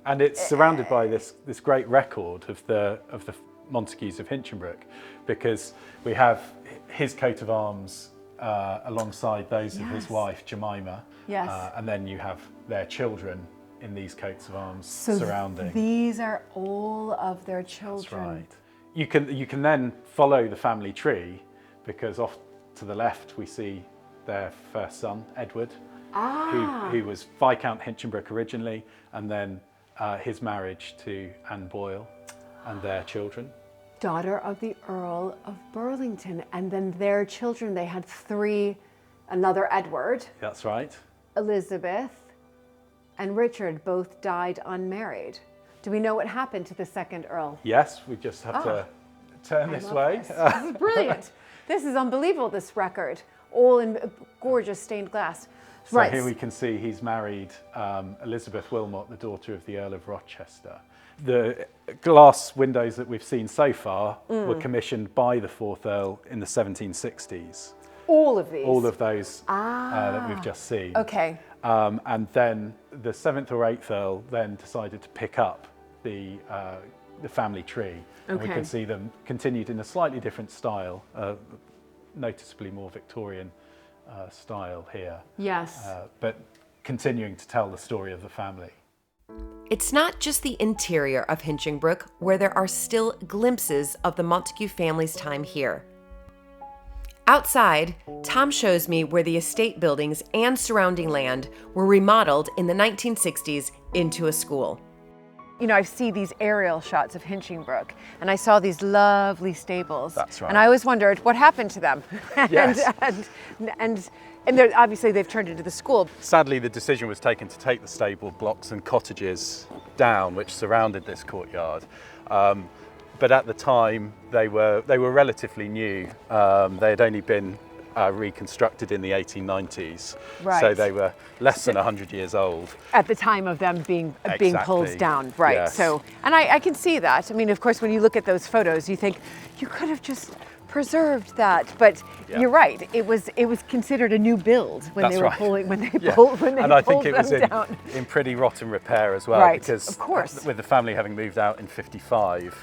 and it's surrounded by this great record of the Montagues of Hinchinbrook, because we have his coat of arms alongside those of his
Yes.
wife Jemima,
Yes.
and then you have their children in these coats of arms
So
surrounding.
these are all of their children.
That's right. You can then follow the family tree, because off to the left we see their first son, Edward, who was Viscount Hinchinbrook originally, and then his marriage to Anne Boyle and their children.
Daughter of the Earl of Burlington, and then their children. They had three, another Edward,
That's right.
Elizabeth, and Richard both died unmarried. Do we know what happened to the second Earl?
Yes, we just have to turn this way.
This is brilliant. This is unbelievable, this record. All in gorgeous stained glass.
So here we can see he's married Elizabeth Wilmot, the daughter of the Earl of Rochester. The glass windows that we've seen so far were commissioned by the fourth Earl in the 1760s.
All of these?
All of those that we've just seen.
Okay.
And then the seventh or eighth Earl then decided to pick up the family tree. And we
Okay.
can see them continued in a slightly different style, noticeably more Victorian style here.
Yes.
But continuing to tell the story of the family.
It's not just the interior of Hinchinbrook where there are still glimpses of the Montague family's time here. Outside, Tom shows me where the estate buildings and surrounding land were remodeled in the 1960s into a school.
You know, I see these aerial shots of Hinchingbrook, and I saw these lovely stables.
That's right.
And I always wondered what happened to them.
Yes.
and obviously they've turned into the school.
Sadly, the decision was taken to take the stable blocks and cottages down, which surrounded this courtyard. But at the time, they were relatively new. They had only been reconstructed in the 1890s,
Right.
so they were less than 100 years old.
At the time of them being pulled
Exactly.
down, right?
Yes.
So, and I can see that. I mean, of course, when you look at those photos, you think you could have just preserved that, but
Yeah.
you're right. It was considered a new build when
That's
they were
right.
pulling when they
Yeah.
pulled when they
And I
pulled
think it was
them down.
in pretty rotten repair as well,
Right,
because
of course.
with the family having moved out in 55,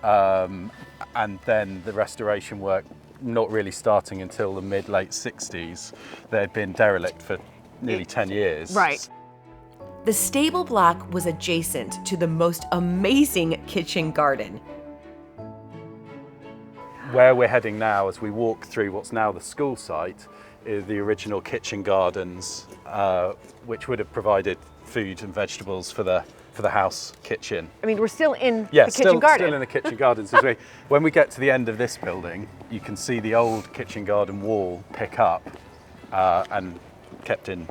and then the restoration work not really starting until the mid-late 60s, they'd been derelict for nearly 10 years.
Right.
The stable block was adjacent to the most amazing kitchen garden.
Where we're heading now, as we walk through what's now the school site, is the original kitchen gardens, which would have provided food and vegetables for the house kitchen.
I mean, we're still in
Yeah,
the kitchen garden.
still in the kitchen gardens. When we get to the end of this building, you can see the old kitchen garden wall pick up and kept in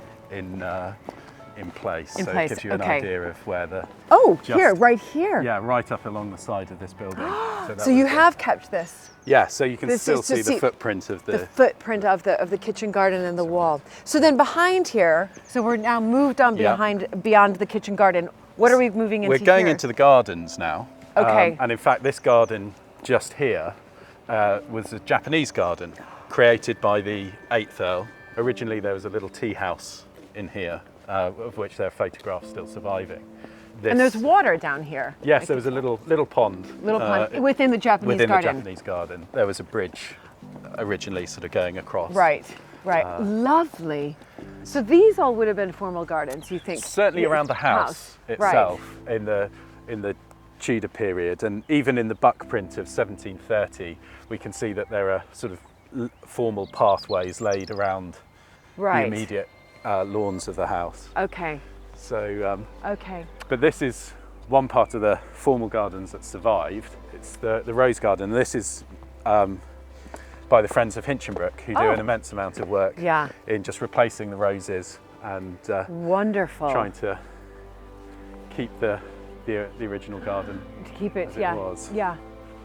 place.
In
so
place,
it gives you an
okay.
idea of where the
Oh,
just-
here, right here.
yeah, right up along the side of this building. that
So you
was the-
have kept this.
yeah, so you can
This
still
is to
see the footprint of
The footprint of the kitchen garden and the wall. So then behind here, so we're now moved on
Yeah.
beyond the kitchen garden. What are we moving into
We're going
here?
into the gardens now.
Okay.
And in fact, this garden just here was a Japanese garden created by the 8th Earl. Originally, there was a little tea house in here, of which there are photographs still surviving.
And there's water down here.
Yes, there was a little pond.
Little pond within the Japanese
within
garden.
the Japanese garden. There was a bridge originally sort of going across.
Right. Lovely. So these all would have been formal gardens, you think?
Certainly around the house itself in the Tudor period, and even in the buck print of 1730, we can see that there are sort of formal pathways laid around
Right.
the immediate lawns of the house.
Okay.
So,
Okay.
but this is one part of the formal gardens that survived. It's the rose garden. This is by the Friends of Hinchinbrook, who do
Oh.
an immense amount of work
Yeah.
in just replacing the roses and
Wonderful.
trying to keep the original garden
to keep it,
as
yeah.
it was.
Yeah.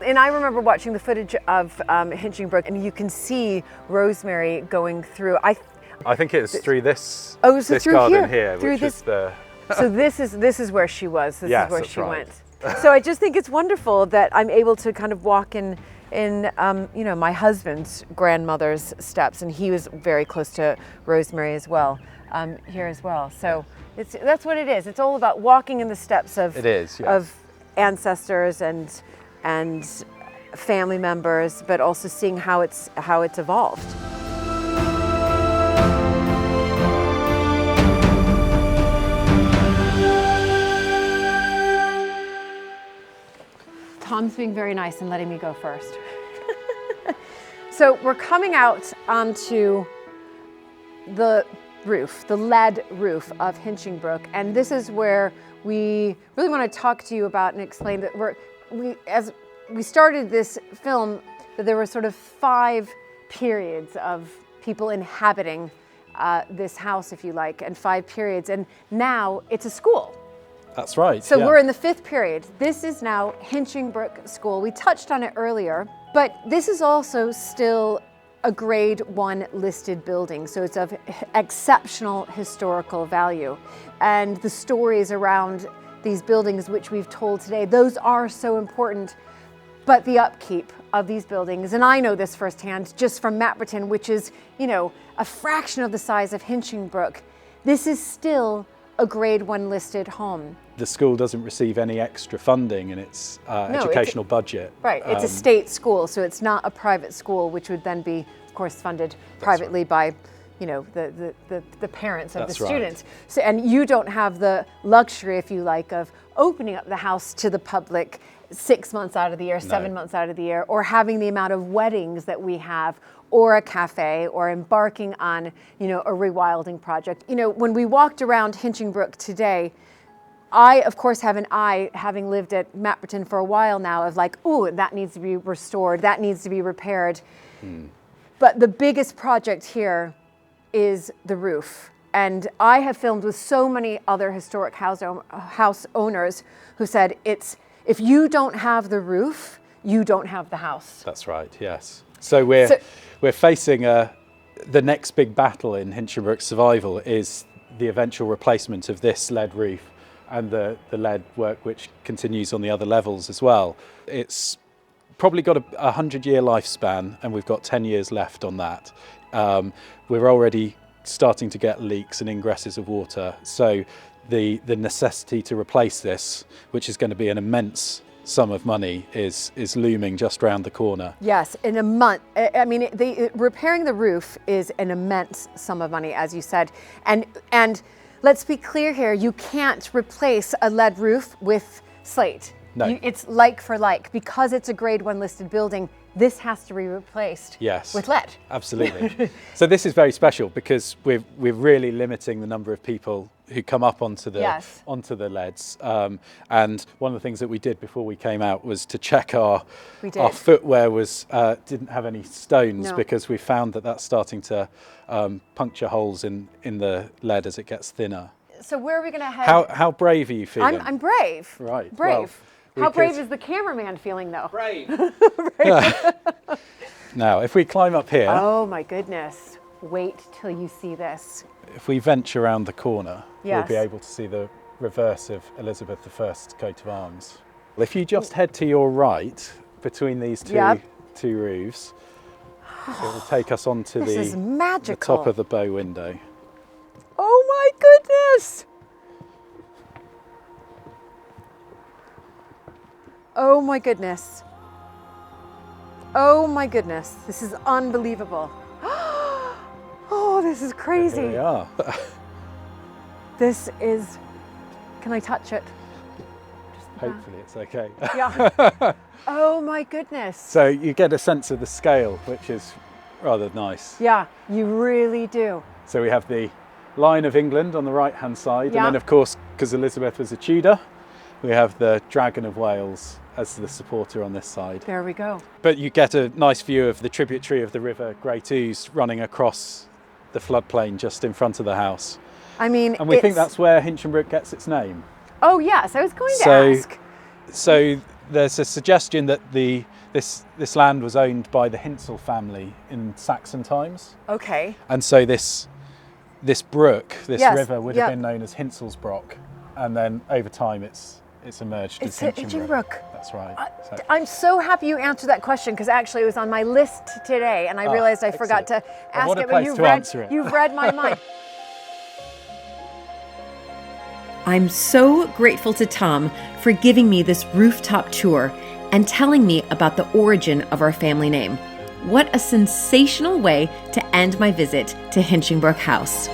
And I remember watching the footage of Hinchinbrook, and you can see rosemary going through.
I think it's through this,
Oh, so
this
through
garden
here,
here,
through
which
this-
is the
So this is where she was. This
Yes,
is where
that's
she
right.
went. So I just think it's wonderful that I'm able to kind of walk in my husband's grandmother's steps, and he was very close to rosemary as well, here as well. So that's what it is. It's all about walking in the steps of
It is, yes.
of ancestors and family members, but also seeing how it's evolved. Tom's being very nice and letting me go first. So we're coming out onto the roof, the lead roof of Hinchinbrook, and this is where we really want to talk to you about and explain that as we started this film, that there were sort of 5 periods of people inhabiting this house, if you like, and 5 periods, and now it's a school.
That's right.
So
yeah.
we're in the 5th period. This is now Hinchinbrook School. We touched on it earlier, but this is also still a grade 1 listed building. So it's of exceptional historical value. And the stories around these buildings, which we've told today, those are so important. But the upkeep of these buildings, and I know this firsthand just from Mapperton, which is, a fraction of the size of Hinchinbrook, this is still a grade 1 listed home.
The school doesn't receive any extra funding in its educational budget.
Right, it's a state school, so it's not a private school, which would then be, of course, funded privately by, the parents of
That's
the
right.
students. So, and you don't have the luxury, if you like, of opening up the house to the public 6 months out of the year, 7 months out of the year, or having the amount of weddings that we have, or a cafe, or embarking on, a rewilding project. When we walked around Hinchinbrook today, I, of course, have an eye, having lived at Mapperton for a while now, of like, ooh, that needs to be restored, that needs to be repaired. But the biggest project here is the roof. And I have filmed with so many other historic house owners who said, if you don't have the roof, you don't have the house.
That's right, yes. So we're facing the next big battle in Hinchinbrook's survival is the eventual replacement of this lead roof and the lead work which continues on the other levels as well. It's probably got a 100-year lifespan, and we've got 10 years left on that. We're already starting to get leaks and ingresses of water, so the necessity to replace this, which is going to be an immense sum of money, is looming just round the corner.
Yes, in a month. I mean, repairing the roof is an immense sum of money, as you said. And let's be clear here, you can't replace a lead roof with slate.
No.
It's like for like. Because it's a grade 1 listed building, this has to be replaced with lead.
Absolutely. So this is very special because we're really limiting the number of people who come up onto the leads. And one of the things that we did before we came out was to check our footwear didn't have any stones, because we found that that's starting to puncture holes in the lead as it gets thinner.
So where are we going to head?
How brave are you feeling?
I'm brave.
Right.
Brave.
Well,
how brave is the cameraman feeling, though?
Brave.
Now, if we climb up here,
oh my goodness! Wait till you see this.
if we venture around the corner,
Yes.
we'll be able to see the reverse of Elizabeth I's coat of arms. If you just head to your right between these two roofs, it will take us onto
This is
the
magical.
top of the bow window.
Oh my goodness! Oh my goodness. Oh my goodness. This is unbelievable. Oh, this is crazy.
Here we are.
This is, can I touch it?
Hopefully it's okay.
Yeah. Oh my goodness.
So you get a sense of the scale, which is rather nice.
Yeah, you really do.
So we have the Lion of England on the right hand side,
Yeah.
and then of course, because Elizabeth was a Tudor, we have the Dragon of Wales as the supporter on this side.
There we go.
But you get a nice view of the tributary of the River Great Ouse running across the floodplain just in front of the house.
I mean,
And we think that's where Hinchinbrook gets its name.
Oh yes, I was going to ask.
So there's a suggestion that this land was owned by the Hinsel family in Saxon times.
Okay.
And so this brook, this
Yes,
river would have been known as Hinselsbrook, and then over time it's emerged as Hinchinbrook. That's right. So-
I'm so happy you answered that question because actually it was on my list today and I realized I forgot to ask
what a
it,
place
but
to answer it.
you've read my mind.
I'm so grateful to Tom for giving me this rooftop tour and telling me about the origin of our family name. What a sensational way to end my visit to Hinchinbrook House.